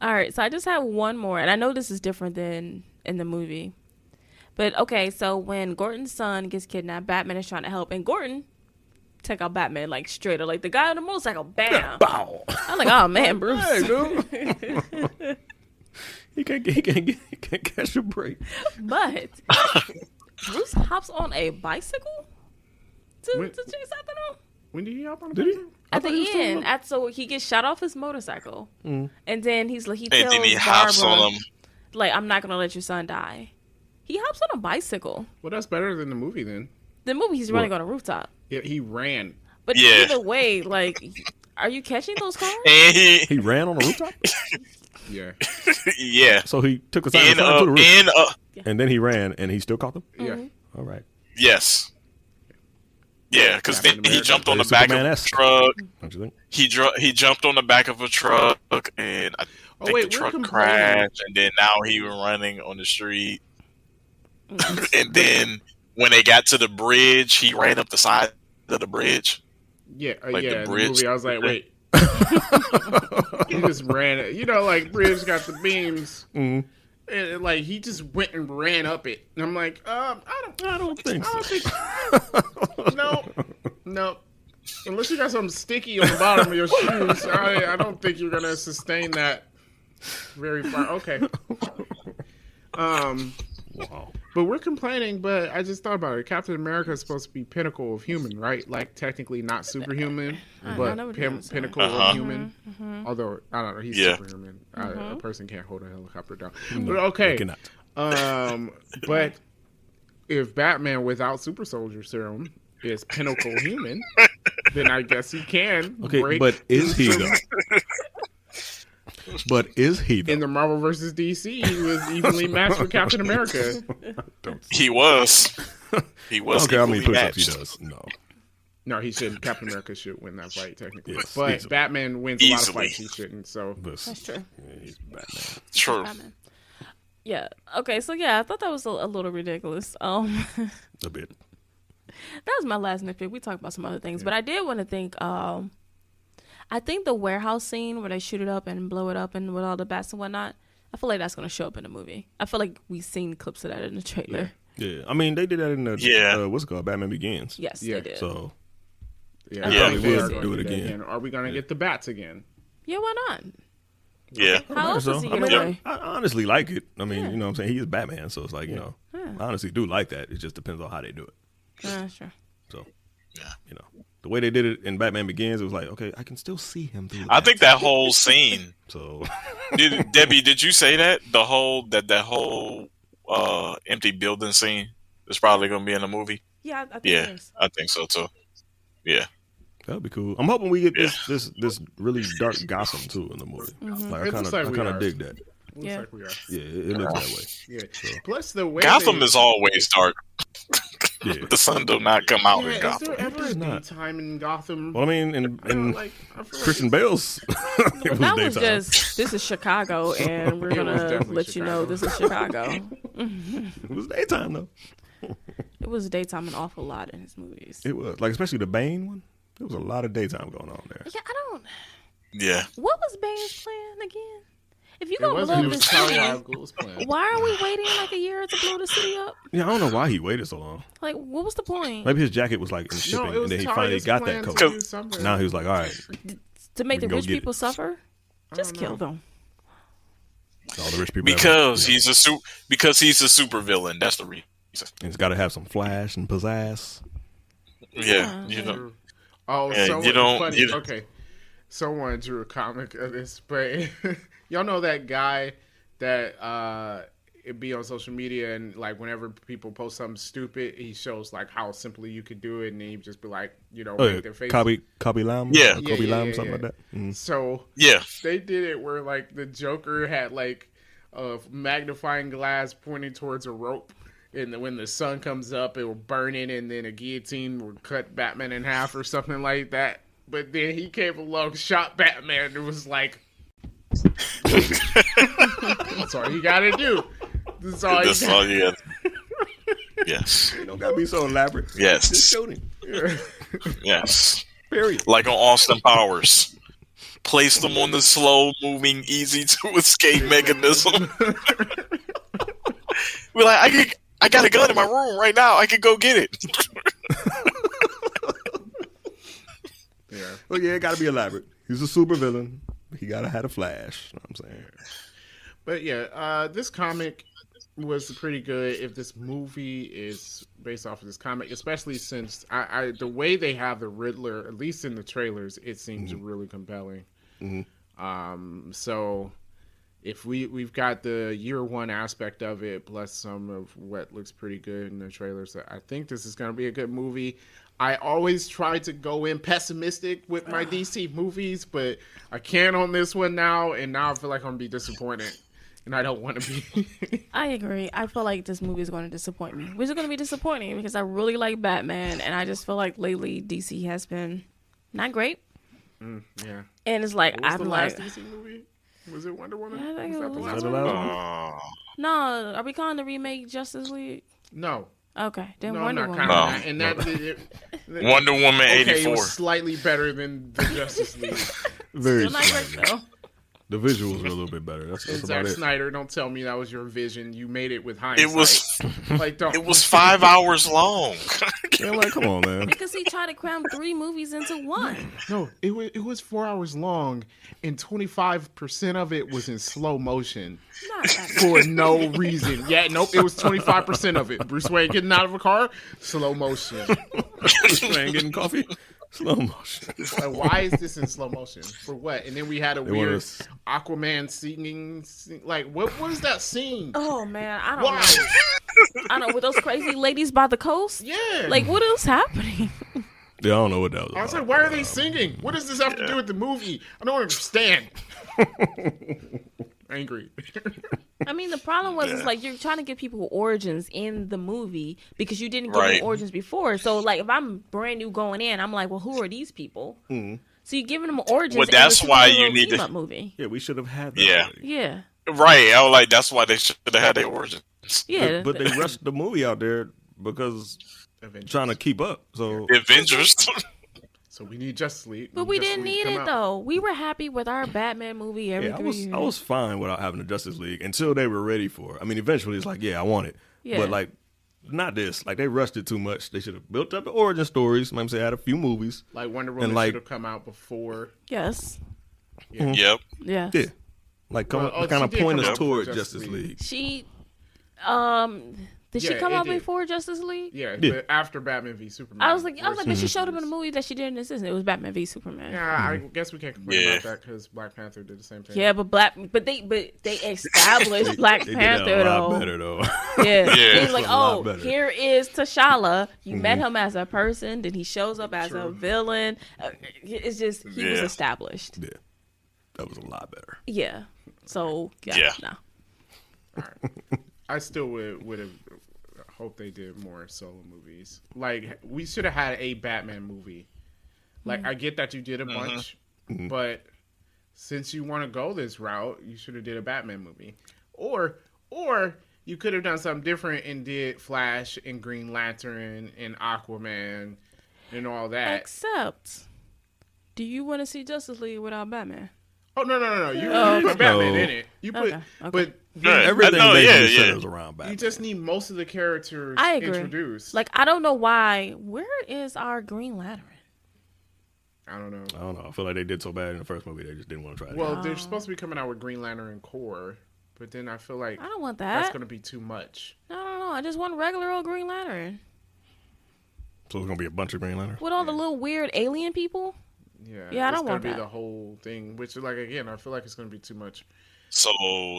all right, so I just have one more, and I know this is different than in the movie, but okay. So when Gordon's son gets kidnapped, Batman is trying to help, and Gordon take out Batman like straight up, like the guy on the motorcycle, bam. Bow. I'm like, oh man, Bruce. Hey, dude. he can't catch a break. But Bruce hops on a bicycle to Wait. chase after them. When did he hop on the Did he? bicycle? At thought he was the talking end, about- so he gets shot off his motorcycle, and then he And tells then he hops Barbara, on him. like, I'm not gonna let your son die. He hops on a bicycle. Well, that's better than the movie then. The movie he's running What? on a rooftop, Yeah, he ran. but Yeah. either way, like, are you catching those cars? And He ran on a rooftop? Yeah. yeah. So he took a sign And to the roof. and And then he ran and he still caught them? Yeah. Mhm. All right. yes. Yeah, because then Captain he America. jumped on the Very back of a Superman-esque. truck. Don't you think? He jumped on the back of a truck, and I Oh think wait, the we're truck complaining. crashed. And then now he was running on the street. And then when they got to the bridge, he ran up the side of the bridge. Yeah, Like the yeah. In the bridge. movie, I was like, wait. He just ran it. You know, like Bridge got the beams. Mhm. And like he just went and ran up it, and I'm like, I don't think so. No. Unless you got something sticky on the bottom of your shoes, I don't think you're gonna sustain that very far. Okay. Wow. But we're complaining. But I just thought about it. Captain America is supposed to be pinnacle of human, right? Like technically not superhuman, I but know what you're saying. pinnacle Uh-huh. of human. Although I don't know, he's Yeah. superhuman. A person can't hold a helicopter down. No, But okay. you cannot. But if Batman without super soldier serum is pinnacle human, then I guess he can. Okay, break but is he though? But is he though? in the Marvel versus DC, he was evenly matched with Captain America. He was. He I was. don't care how many equally push-ups he matched. does. No. No, he shouldn't. Captain America should win that fight technically, Yes, but easily. Batman wins a lot of Easily. fights. He shouldn't. So Listen, That's true. yeah, he's Batman. True. Batman. Yeah. Okay. So yeah, I thought that was a little ridiculous. A bit. That was my last nitpick. We talked about some other things, but I did want to think. I think the warehouse scene where they shoot it up and blow it up and with all the bats and whatnot. I feel like that's going to show up in the movie. I feel like we've seen clips of that in the trailer. Yeah, I mean they did that in the Yeah. what's it called, Batman Begins. Yes, Yeah. they did. So yeah, Yeah, we they are would going do it to that again. Are we going to get the bats again? Yeah, why not? Yeah. How else so, is he I going mean, to I honestly like it. I mean, Yeah. you know what I'm saying? He is Batman, so it's like, you know, Yeah. I honestly do like that. It just depends on how they do it. Sure. So, Yeah. you know, the way they did it in Batman Begins, it was like, okay, I can still see him through the I think bats. that whole scene. So, Debbie, did you say that that whole empty building scene is probably going to be in the movie? Yeah, I think Yeah, it is. I think so too. Yeah. that'd be cool. I'm hoping we get Yeah. this really dark Gotham too in the movie. Like It looks like I we kind are. of dig that. Looks Yeah. like we are. Yeah, it looks that way. Yeah. Plus the way Gotham they- is always dark. Yeah. The sun do not come out Yeah, in is Gotham. there ever a It's not. daytime in Gotham? Well, I mean, I don't in like, I feel like Christian it's- Bale's, it was That was daytime. just, this is Chicago, and we're It was going to definitely let you know Chicago. this is Chicago. It was daytime though. It was daytime an awful lot in his movies. It was like, especially the Bane one. There was a lot of daytime going on there. Yeah, I don't. Yeah. What was Bane's plan again? If you It go wasn't. blow It the was city, Talia al Ghul's plan. why are we waiting like a year to blow the city up? Yeah, I don't know why he waited so long. Like, what was the point? Maybe his jacket was like in shipping, No, it was and then he Talia's finally got plan that to coat. do something. Now he was like, all right, To make we the can go rich get people it. suffer? Just don't kill know. them. all the rich people Because have, he's a super villain. That's the reason. it's got to have some flash and pizzazz. Yeah. You know. Oh, Yeah, someone you don't- funny. you- Okay, someone drew a comic of this, but y'all know that guy that it be on social media and like whenever people post something stupid, he shows like how simply you could do it, and then he just be like, you know, Oh, make yeah, their face. Kobe Lam, Yeah. Or Kobe Yeah, Lam, yeah, something yeah. like that. Mhm. So Yeah. they did it where like the Joker had like a magnifying glass pointing towards a rope. And then when the sun comes up, it will burn it, and then a guillotine will cut Batman in half or something like that. But then he came along, shot Batman, and was like, "That's all you gotta do. That's all you That's gotta all you got. Yes. It don't gotta be so elaborate. Yes. Just shoot him. do." Yes. Period. Like on Austin Powers. Place them on the slow moving, easy to escape mechanism. We're like, I got a gun in my room right now. I can go get it. Yeah. Well, yeah, it gotta be elaborate. He's a super villain. He gotta have a flash. You know what I'm saying. But yeah, this comic was pretty good. If this movie is based off of this comic, especially since I the way they have the Riddler, at least in the trailers, it seems really compelling. So if we've got the year one aspect of it, plus some of what looks pretty good in the trailers, I think this is going to be a good movie. I always try to go in pessimistic with my DC movies, but I can't on this one now, and now I feel like I'm going to be disappointed. and I don't want to be. I agree. I feel like this movie is going to disappoint me, which is going to be disappointing because I really like Batman, and I just feel like lately DC has been not great. Yeah. And it's like What was I'm the like, last DC movie? Was it Wonder Woman? I think Was it that the was last the one? last one? no, are we calling the remake Justice League? No. Okay, then No, I'm Wonder not Woman. counting that. And Wonder Woman okay, it 84. was slightly better than the Justice League. Very Still not great slight. though. The visuals are a little bit better. That's And about Zack it. Snyder, don't tell me that was your vision. You made it with hindsight. It was like don't. it was 5 hours long. Yeah, like, come on, man. Because he tried to cram 3 movies into one. No, it was 4 hours long, and 25% of it was in slow motion Not that for no reason. Yeah, nope, it was 25% of it. Bruce Wayne getting out of a car, slow motion. Bruce Wayne getting coffee, slow motion. Like, why is this in slow motion? For what? And then we had a They weird want us- Aquaman singing. Like, what was that scene? Oh man, I don't Why? know. I don't know with those crazy ladies by the coast. Yeah. Like what is happening? Yeah, I don't know what that was. I was about. like, why are they singing? What does this have to do with the movie? I don't understand. Angry. I mean, the problem was it's like you're trying to give people origins in the movie because you didn't give Right. them origins before. So like, if I'm brand new going in, I'm like, well, who are these people? Mm-hmm. So you're giving them origins. Well, in that's the why superhero you need to- team-up movie. Yeah, we should have had that. Yeah. already. Yeah, Right. I was like, that's why they should have had their origins. yeah. But they rushed the movie out there because Avengers. trying to keep up. So The Avengers. So we need Justice League. But we Justice didn't League need come it out. though. We were happy with our Batman movie every yeah, 3 years. I was fine without having a Justice League until they were ready for it. I mean, eventually it's like, yeah, I want it. Yeah. But like, not this. Like they rushed it too much. They should have built up the origin stories. I'm saying had a few movies. Like Wonder Woman like- should have come out before. Yes. Yep. Yeah. Yeah, like Well, kind she of did point come us out toward for Justice Justice League. She, did she Yeah, come it out did. before Justice League? Yeah, Yeah. but after Batman v Superman. I was like, where but she showed up in a movie that she did in this season. It was Batman v Superman. Yeah, I guess we can't complain Yeah. about that because Black Panther did the same thing. Yeah, but they established Black They did that Panther a lot though. better though. Yeah, Yeah. he was like, A lot oh, better. here is T'Challa. You met him as a person, then he shows up as a villain. It's just he was Yeah. established. Yeah, that was a lot better. Yeah. So Yeah. no. I still would have hoped they did more solo movies. Like we should have had a Batman movie. Like I get that you did a bunch, but since you want to go this route, you should have did a Batman movie, or you could have done something different and did Flash and Green Lantern and Aquaman and all that. Except, do you want to see Justice League without Batman? Oh no! You Oh, put okay. Batman No. in it. You put, Okay. but Yeah. Everything I know, basically yeah. centers around Batman. you just need most of the characters I agree. introduced. Like, I don't know why. Where is our Green Lantern? I don't know. I don't know. I feel like they did so bad in the first movie, they just didn't want to try it. Well, they're supposed to be coming out with Green Lantern and Core, but then I feel like I don't want that's that. going to be too much. No. I just want regular old Green Lantern So it's gonna be a bunch of Green Lanterns. with all the little weird alien people. Yeah, I don't want It's going to be that. the whole thing, which, like, again, I feel like it's going to be too much. So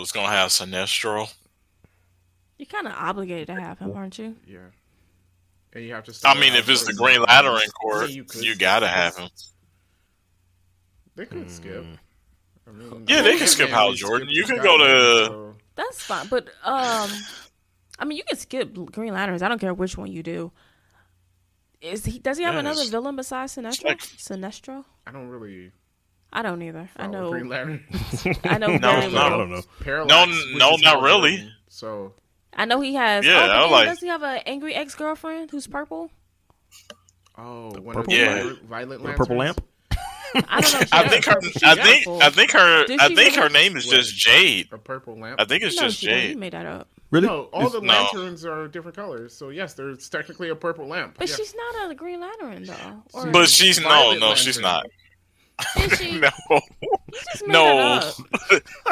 it's gonna have Sinestro. You're kind of obligated to have him, aren't you? Yeah. And you have to I start mean, out if it's the with- Green Lantern Corps, Yeah, could you gotta have him. They could skip. I mean, Yeah, they can skip Hal we Jordan. skipped You can Scott go to- Lang, so- That's fine, but I mean, you can skip Green Lanterns. I don't care which one you do. Does he have Yes. another villain besides Sinestro? Like- Sinestro? I don't really I don't either. I follow know. Green Lantern. I know No, very no. I little. don't know. Parallax, which no, is not Hal really. Jordan, So, I know he has. Yeah, but I then like- does he have an angry ex-girlfriend who's purple? one of purple the Yeah. Violet The Lanterns. purple lamp. I don't know. If she I has think a her. purple- she's I think. purple. I think her. Did I she think her really? name is just Jade. A purple lamp. I think it's No, just she didn't. He Jade. made that up. Really? No, all the No. lanterns are different colors. So yes, there's technically a purple lamp. But Yeah. she's not a Green Lantern though. Or But she's Violet no, she's Lantern. not. is she? No, You just made no, that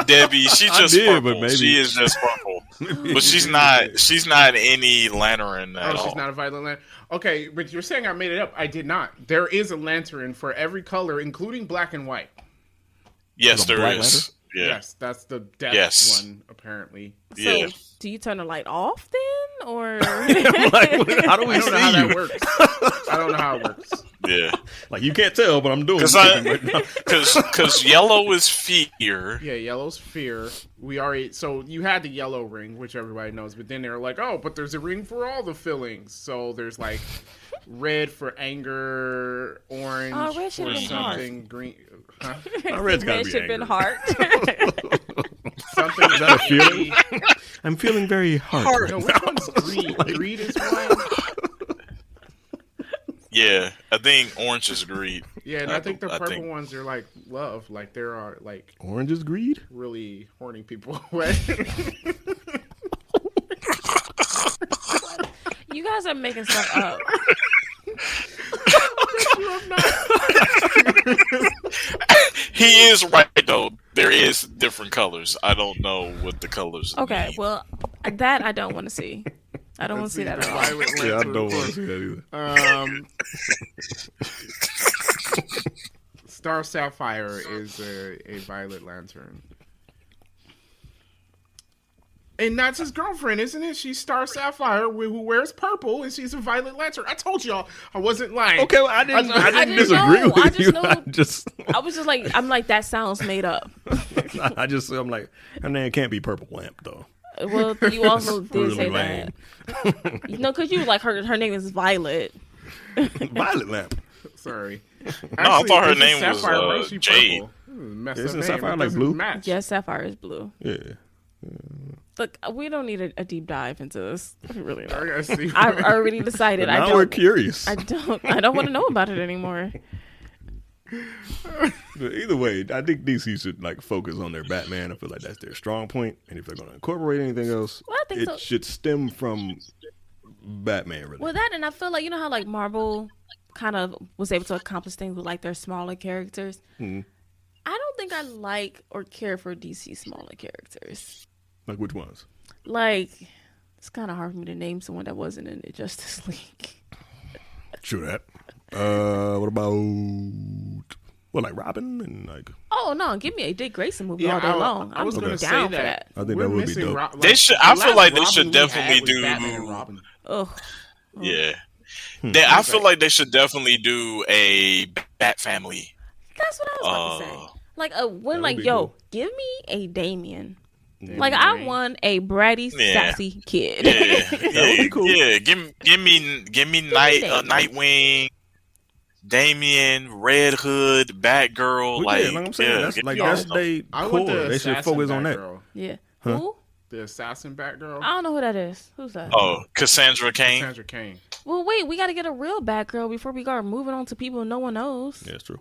up. Debbie. She's I just did, purple. but maybe- She is just purple. But she's not. She's not any lantern at Oh, all. she's not a Violet Lantern. Okay, but you're saying I made it up. I did not. There is a lantern for every color, including black and white. Yes, There's a there black is. Yeah. Yes, that's the death Yes. one, apparently. So, Yeah. do you turn the light off then, or I'm like, how do we I don't see know how you? that works. I don't know how it works. Yeah, Like you can't tell, but I'm doing because it. yellow is fear. Yeah, yellow's fear. We already so you had the yellow ring, which everybody knows, but then they're like, oh, but there's a ring for all the feelings. So there's like red for anger, orange Oh, red for should've been something, green. Huh? My red's gotta red be should have been angry. heart. Something Is that a feeling? I'm feeling very hard. No, which one's greed? Greed is one. Yeah, I think orange is greed. Yeah, and I think the I purple think- ones are like love. Like there are like Orange is greed. really horny people away. You guys are making stuff up. He is right though. There is different colors. I don't know what the colors. Okay, mean. well, that I don't want to see. I don't want to see that at all. Violet Yeah, I Lantern, don't of want to course. see that either. Star Sapphire is a Violet Lantern. And that's his girlfriend, isn't it? She's Star Sapphire, who wears purple, and she's a Violet Lantern. I told y'all I wasn't lying. Okay, well, I didn't didn't disagree know. with I just you. know- I just, I was just like, I'm like, that sounds made up. I'm like, her name can't be Purple Lamp though. Well, you also did Really say lame. that. You know, because you were like, her name is Violet. Violet Lamp. Sorry. I thought her this is name was, Sapphire. Why is she Jade. purple? Messed Isn't up name. Sapphire It like doesn't blue? Match. Yes, Sapphire is blue. Yeah. Look, we don't need a deep dive into this. We really I don't. gotta see. I've already decided. Now I we're don't. curious. I don't want to know about it anymore. But either way, I think DC should like focus on their Batman. I feel like that's their strong point, and if they're going to incorporate anything else, Well, I think it so. should stem from Batman. Really, Well, that and I feel like you know how like Marvel kind of was able to accomplish things with like their smaller characters. Mhm. I don't think I like or care for DC smaller characters. Like which ones? Like it's kind of hard for me to name someone that wasn't in the Justice League. True that. What about like Robin and like? Oh no, give me a Dick Grayson movie Yeah, all day long. I I'm was gonna down say for that. that. I think We're that would be missing dope. Ro- They should- the I feel last like they Robin should we had definitely was do- Batman and Robin. Ugh. Yeah. Hmm. I feel like they should definitely do a Bat Family. That's what I was about to say. Like when That like would be yo, cool. give me a Damien. Damien Like I Wayne. want a bratty, Yeah. sassy kid. Yeah, would be cool. Yeah, give me Damien. Nightwing, Damian, Red Hood, Batgirl. Well, like, yeah, like I'm saying, that's get like all that's of them. they I core. want the They should assassin focus on that. Batgirl. Yeah. Huh? Who? The assassin Batgirl. I don't know who that is. Who's that? Oh, Cassandra Cain. Sandra Kane. Well, wait, we got to get a real Batgirl before we start moving on to people no one knows. Yeah, it's true.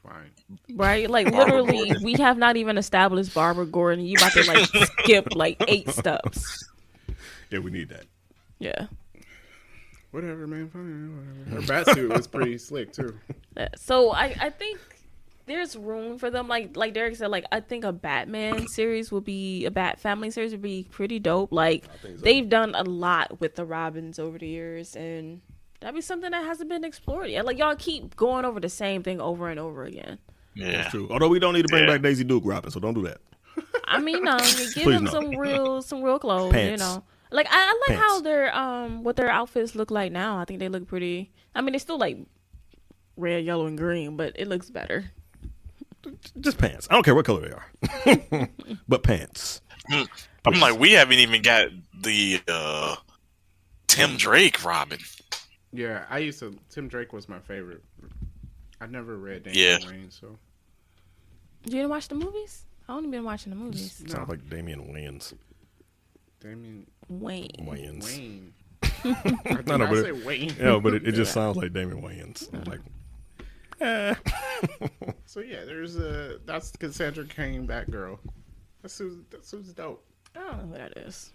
Fine. Right? Like Barbara literally, Gordon. we have not even established Barbara Gordon. You about to like skip like 8 steps. Yeah, we need that. Yeah. Whatever, man. Fine. Whatever. Her batsuit was pretty slick too. So I think there's room for them. Like Derek said, like I think a Batman series would be a Bat Family series would be pretty dope. Like they've done a lot with the Robins over the years, and that'd be something that hasn't been explored yet. Like y'all keep going over the same thing over and over again. Yeah. That's true. Although we don't need to bring Yeah. back Daisy Duke, Robin, so don't do that. I mean, no, you give Please them no. some real clothes. Pants. You know, like I like Pants. how their what their outfits look like now. I think they look pretty. I mean, they still like red, yellow, and green, but it looks better. Just pants. I don't care what color they are, but pants. I'm like, we haven't even got the Tim Drake Robin. Yeah, Tim Drake was my favorite. I never read Yeah. Damian Wayne, so You didn't watch the movies? I only been watching the movies. Sounds like Damian Wayans. Damian Wayans. Wayne. I No, but say Wayne. Yeah, but it just sounds like Damian Wayans. I'm like, So yeah, that's Cassandra Cain Batgirl. That suit's dope. I don't know who that is.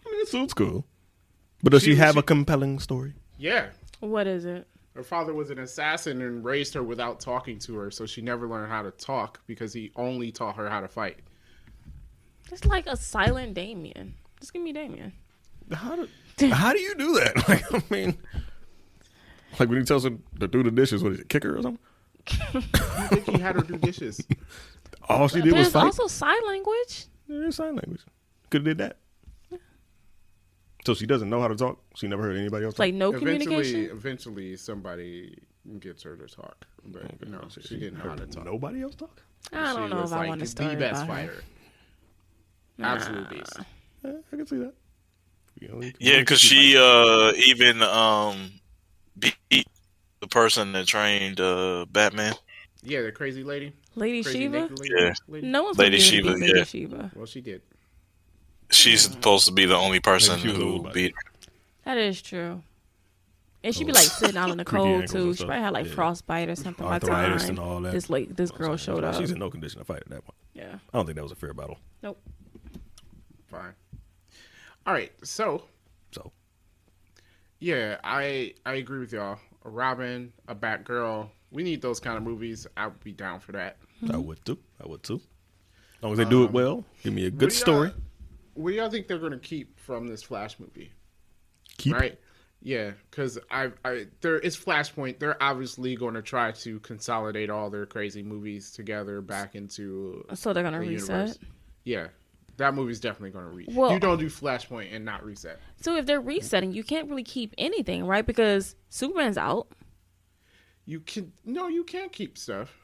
I mean, it suits cool. But does she have she- a compelling story? Yeah. What is it? Her father was an assassin and raised her without talking to her, so she never learned how to talk because he only taught her how to fight. It's like a silent Damien. Just give me Damien. How do you do that? Like, I mean, like when he tells her to do the dishes, what is it, kick her or something? I think he had her do dishes. All she did was There's fight. also sign language. There's sign language. Could have did that. So she doesn't know how to talk. She never heard anybody else talk. Like no communication. Eventually, somebody gets her to talk, but no, she didn't know how to talk. Nobody else talk. I don't She know was if I like want to the start best about her. fighter, absolute beast. I can see that. Yeah, because she even beat the person that trained Batman. Yeah, the crazy lady, Lady crazy Shiva. naked lady. Yeah. lady. No one's Lady gonna Shiva, beat Lady yeah. Shiva. Well, she did. She's supposed to be the only person Maybe she was who old, but- beat. That is true. And she'd be like sitting out in the Creaky cold ankles too. and She stuff. probably had like Yeah. frostbite or something by the Arthritis time and all that. this girl showed up. She's in no condition to fight at that point. Yeah. I don't think that was a fair battle. Nope. Fine. All right, so So yeah, I agree with y'all. A Robin, a Batgirl. We need those kind of movies. I would be down for that. I would too. As long as they do it well, give me a good story. What do y'all think they're going to keep from this Flash movie? Keep Right? Yeah, because there is Flashpoint. They're obviously going to try to consolidate all their crazy movies together back into So they're gonna the reset. universe. Yeah, that movie's definitely going to reset. Well- You don't do Flashpoint and not reset. So if they're resetting, you can't really keep anything, right? Because Superman's out. You can't keep stuff.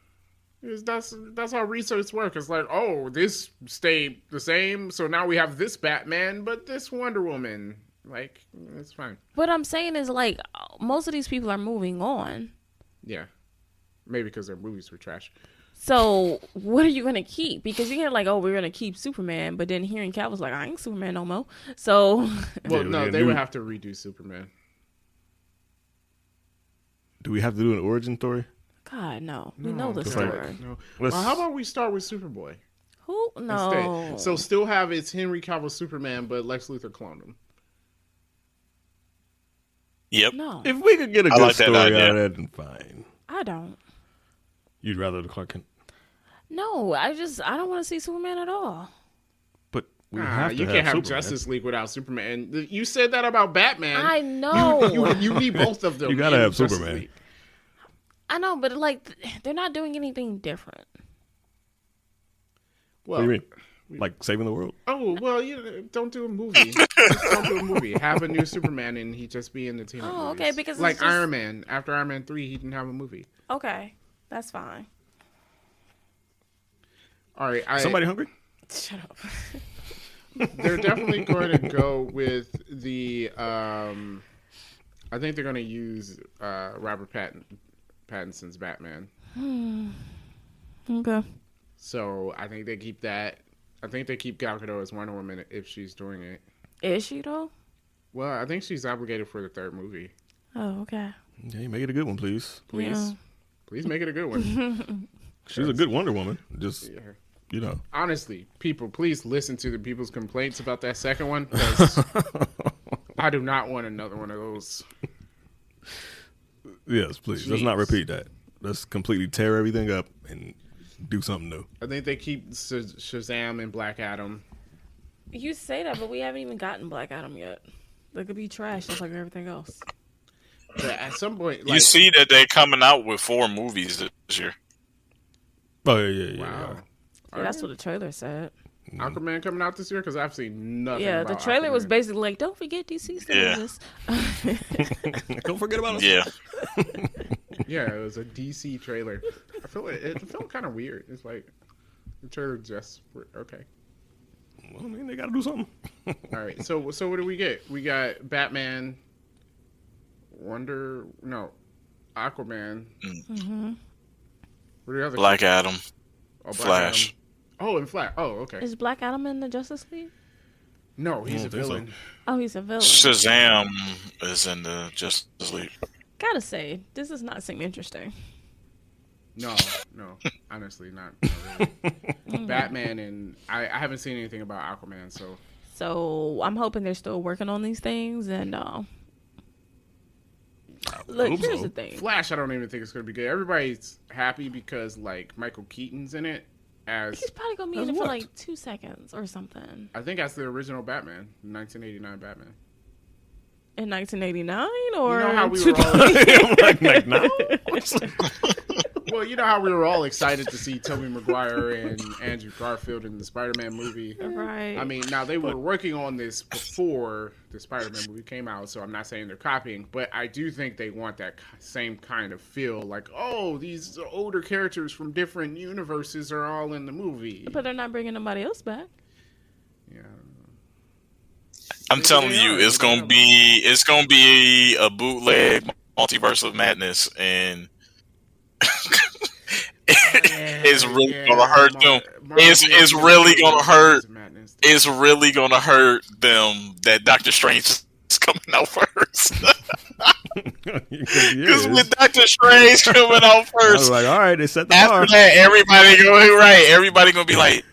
That's how research works. It's like, oh, this stayed the same, so now we have this Batman, but this Wonder Woman. Like, it's fine. What I'm saying is like most of these people are moving on. Yeah, maybe because their movies were trash. So what are you gonna keep? Because you can't like, oh, we're gonna keep Superman, but then Henry Cavill's like, I ain't Superman no more. So Well, Yeah, no, we they would knew- have to redo Superman. Do we have to do an origin story? God, no. We know the Right. story. No. Let's- Well, how about we start with Superboy Who? No. instead? So still have it's Henry Cavill Superman, but Lex Luthor cloned him. Yep. No, If we could get a I good like that story idea. out of that, then fine. I don't. You'd rather the Clark Kent, No, I don't want to see Superman at all. but we have to you can't have Superman. Justice League without Superman. And you said that about Batman. I know. You need both of them. You gotta in have Justice Superman. League. I know, but like they're not doing anything different. Well, What do you mean? Like saving the world? oh well, you don't do a movie. Just don't do a movie. Have a new Superman, and he just be in the team. up Oh, movies. okay, because it's like just- Iron Man. After Iron Man 3, he didn't have a movie. Okay, that's fine. All right, Somebody hungry? Shut up. they're definitely going to go with the. I think they're going to use Robert Pattinson's Batman. Okay. So I think they keep that. I think they keep Gal Gadot as Wonder Woman if she's doing it. Is she though? Well, I think she's obligated for the third movie. Oh, okay. Yeah, make it a good one, please. Please, Yeah. please make it a good one. She's a good Wonder Woman. Just Yeah. you know. Honestly, people, please listen to the people's complaints about that second one. 'Cause I do not want another one of those. Yes, please. Let's not Jeez. repeat that. Let's completely tear everything up and do something new. I think they keep Shazam and Black Adam. You say that, but we haven't even gotten Black Adam yet. They could be trash just like everything else. But at some point, You like, see that they're coming out with 4 movies this year. Oh yeah. wow. Yeah, that's what the trailer said. Aquaman coming out this year? Because I've seen nothing. Yeah, the about trailer was Aquaman. basically like, don't forget DC still Yeah. exists. Don't forget about us. Yeah. Yeah, it was a DC trailer. I feel it felt kind of weird. It's like the trailer just okay. Well, I mean, they got to do something. All right, so what do we get? We got Batman, Aquaman. Mm-hmm. What are the other? Black Adam. Oh, Black Flash. Adam. Oh, and Flash. Oh, okay. Is Black Adam in the Justice League? No, he's I a don't think so. villain. Oh, he's a villain. Shazam is in the Justice League. Gotta say, this does not seem interesting. No, honestly, not really. Batman and I haven't seen anything about Aquaman, so So I'm hoping they're still working on these things. And look, hope here's so. the thing. Flash. I don't even think it's gonna be good. Everybody's happy because like Michael Keaton's in it as He's probably gonna be in As it for what? like 2 seconds or something. I think that's the original Batman, 1989 Batman. In 1989 or You know how in we were 2000? I'm like now? Well, you know how we were all excited to see Tobey Maguire and Andrew Garfield in the Spider-Man movie. Right. I mean, now they were working on this before the Spider-Man movie came out, so I'm not saying they're copying, but I do think they want that same kind of feel, like, oh, these older characters from different universes are all in the movie. But they're not bringing nobody else back. Yeah. I'm telling you, it's gonna be a bootleg multiverse of madness, and it's really gonna hurt them. It's really gonna hurt. It's really gonna hurt them that Doctor Strange is coming out first. Because with Doctor Strange coming out I was first, like, all right, they set the after bar. that, everybody gonna be like,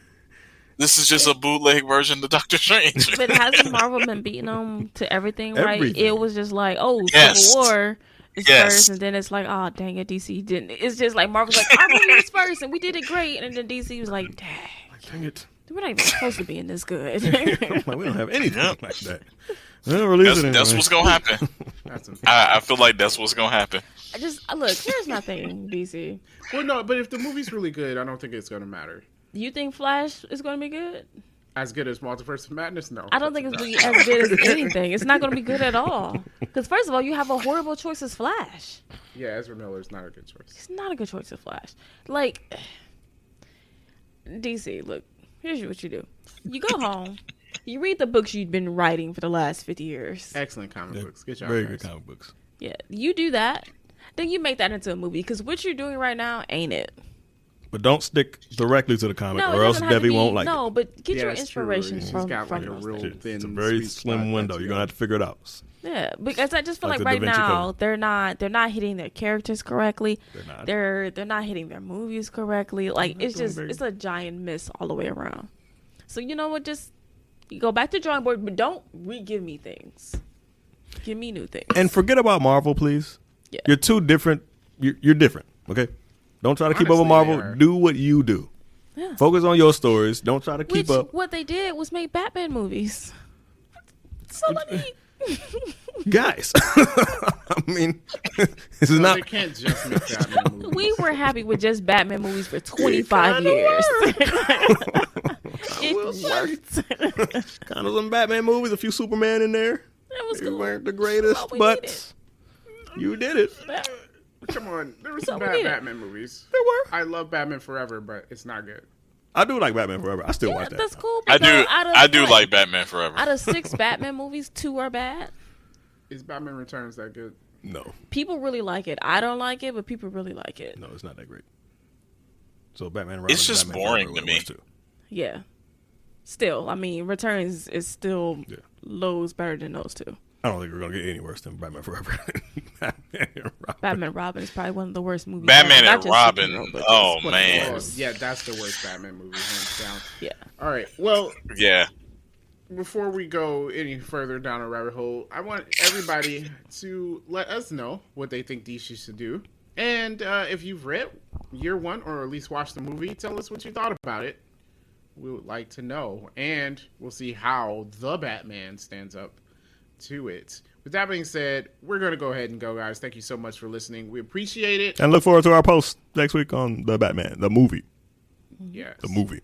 this is just a bootleg version of Doctor Strange. But hasn't Marvel been beating them to everything, right? Everything. It was just like, oh, Yes. Civil War is Yes. first, and then it's like, oh, dang it, DC didn't. It's just like Marvel's like, our movie was first, and we did it great, and then DC was like, dang, Dang it. we're not even supposed to be in this good. Like, we don't have anything Yep. like that. We don't release it That's anyway. what's gonna happen. That's I feel like that's what's gonna happen. Look, here's my thing, DC. well, no, but if the movie's really good, I don't think it's going to matter. You think Flash is going to be good? As good as Multiverse of Madness? No. I don't think it's going to be as good as anything. It's not going to be good at all. Because first of all, you have a horrible choice as Flash. Yeah, Ezra Miller's not a good choice. It's not a good choice as Flash. Like, DC, look, here's what you do. You go home, you read the books you've been writing for the last 50 years. Excellent comic books. Good job. Very guys. good comic books. Yeah, you do that. Then you make that into a movie. Because what you're doing right now ain't it. But don't stick directly to the comic, No, or it else doesn't have to Debbie be, won't like no, but get Yeah, your it's true. inspiration She's from got like a those real things. thin, it. It's a very sweet slim spot window. that's You're gonna have to figure it out. Yeah, because I just feel Like like the right Da Vinci now Code. they're not hitting their characters correctly. They're not. They're not hitting their movies correctly. Like not it's doing just very- it's a giant miss all the way around. So you know what? Just you go back to drawing board, but don't re-give me things. Give me new things. And forget about Marvel, please. Yeah. You're too different. You're different. Okay. Don't try to keep up with Honestly, Marvel. they are. Do what you do. Yeah. Focus on your stories. Don't try to keep Which up. what they did was make Batman movies. So let me. Guys, I mean, this is No, not. they can't just make Batman movies. We were happy with just Batman movies for 25 kinda years. will It say. worked. Kind of some Batman movies, a few Superman in there. That was They cool. weren't the greatest, Well, we but you did it. Come on, there were So some we bad did. Batman movies. There were. I love Batman Forever, but it's not good. I do like Batman Forever. I still Yeah, watch that. that's cool. I but do. no, out of, I do what, like Batman Forever. Out of 6 Batman movies, 2 are bad. Is Batman Returns that good? No, People really like it. I don't like it, but people really like it. no, it's not that great. So Batman and Robin. It's just Batman boring Forever to was me. too. Yeah. Still, I mean, Returns is still Yeah. loads better than those 2. I don't think we're gonna get any worse than Batman Forever. Batman and Robin. Batman and Robin is probably one of the worst movies. Batman ever. Not and just Robin, superhero, but oh, just one of the man. Oh, worst. yeah, that's the worst Batman movie, hands down. Yeah. All right, well, Yeah. before we go any further down a rabbit hole, I want everybody to let us know what they think DC should do. And if you've read Year One or at least watched the movie, tell us what you thought about it. We would like to know. And we'll see how the Batman stands up to it. With that being said, we're going to go ahead and go, guys. Thank you so much for listening. We appreciate it. And look forward to our post next week on the Batman, the movie. Yes. The movie.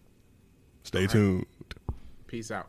Stay tuned. Peace out.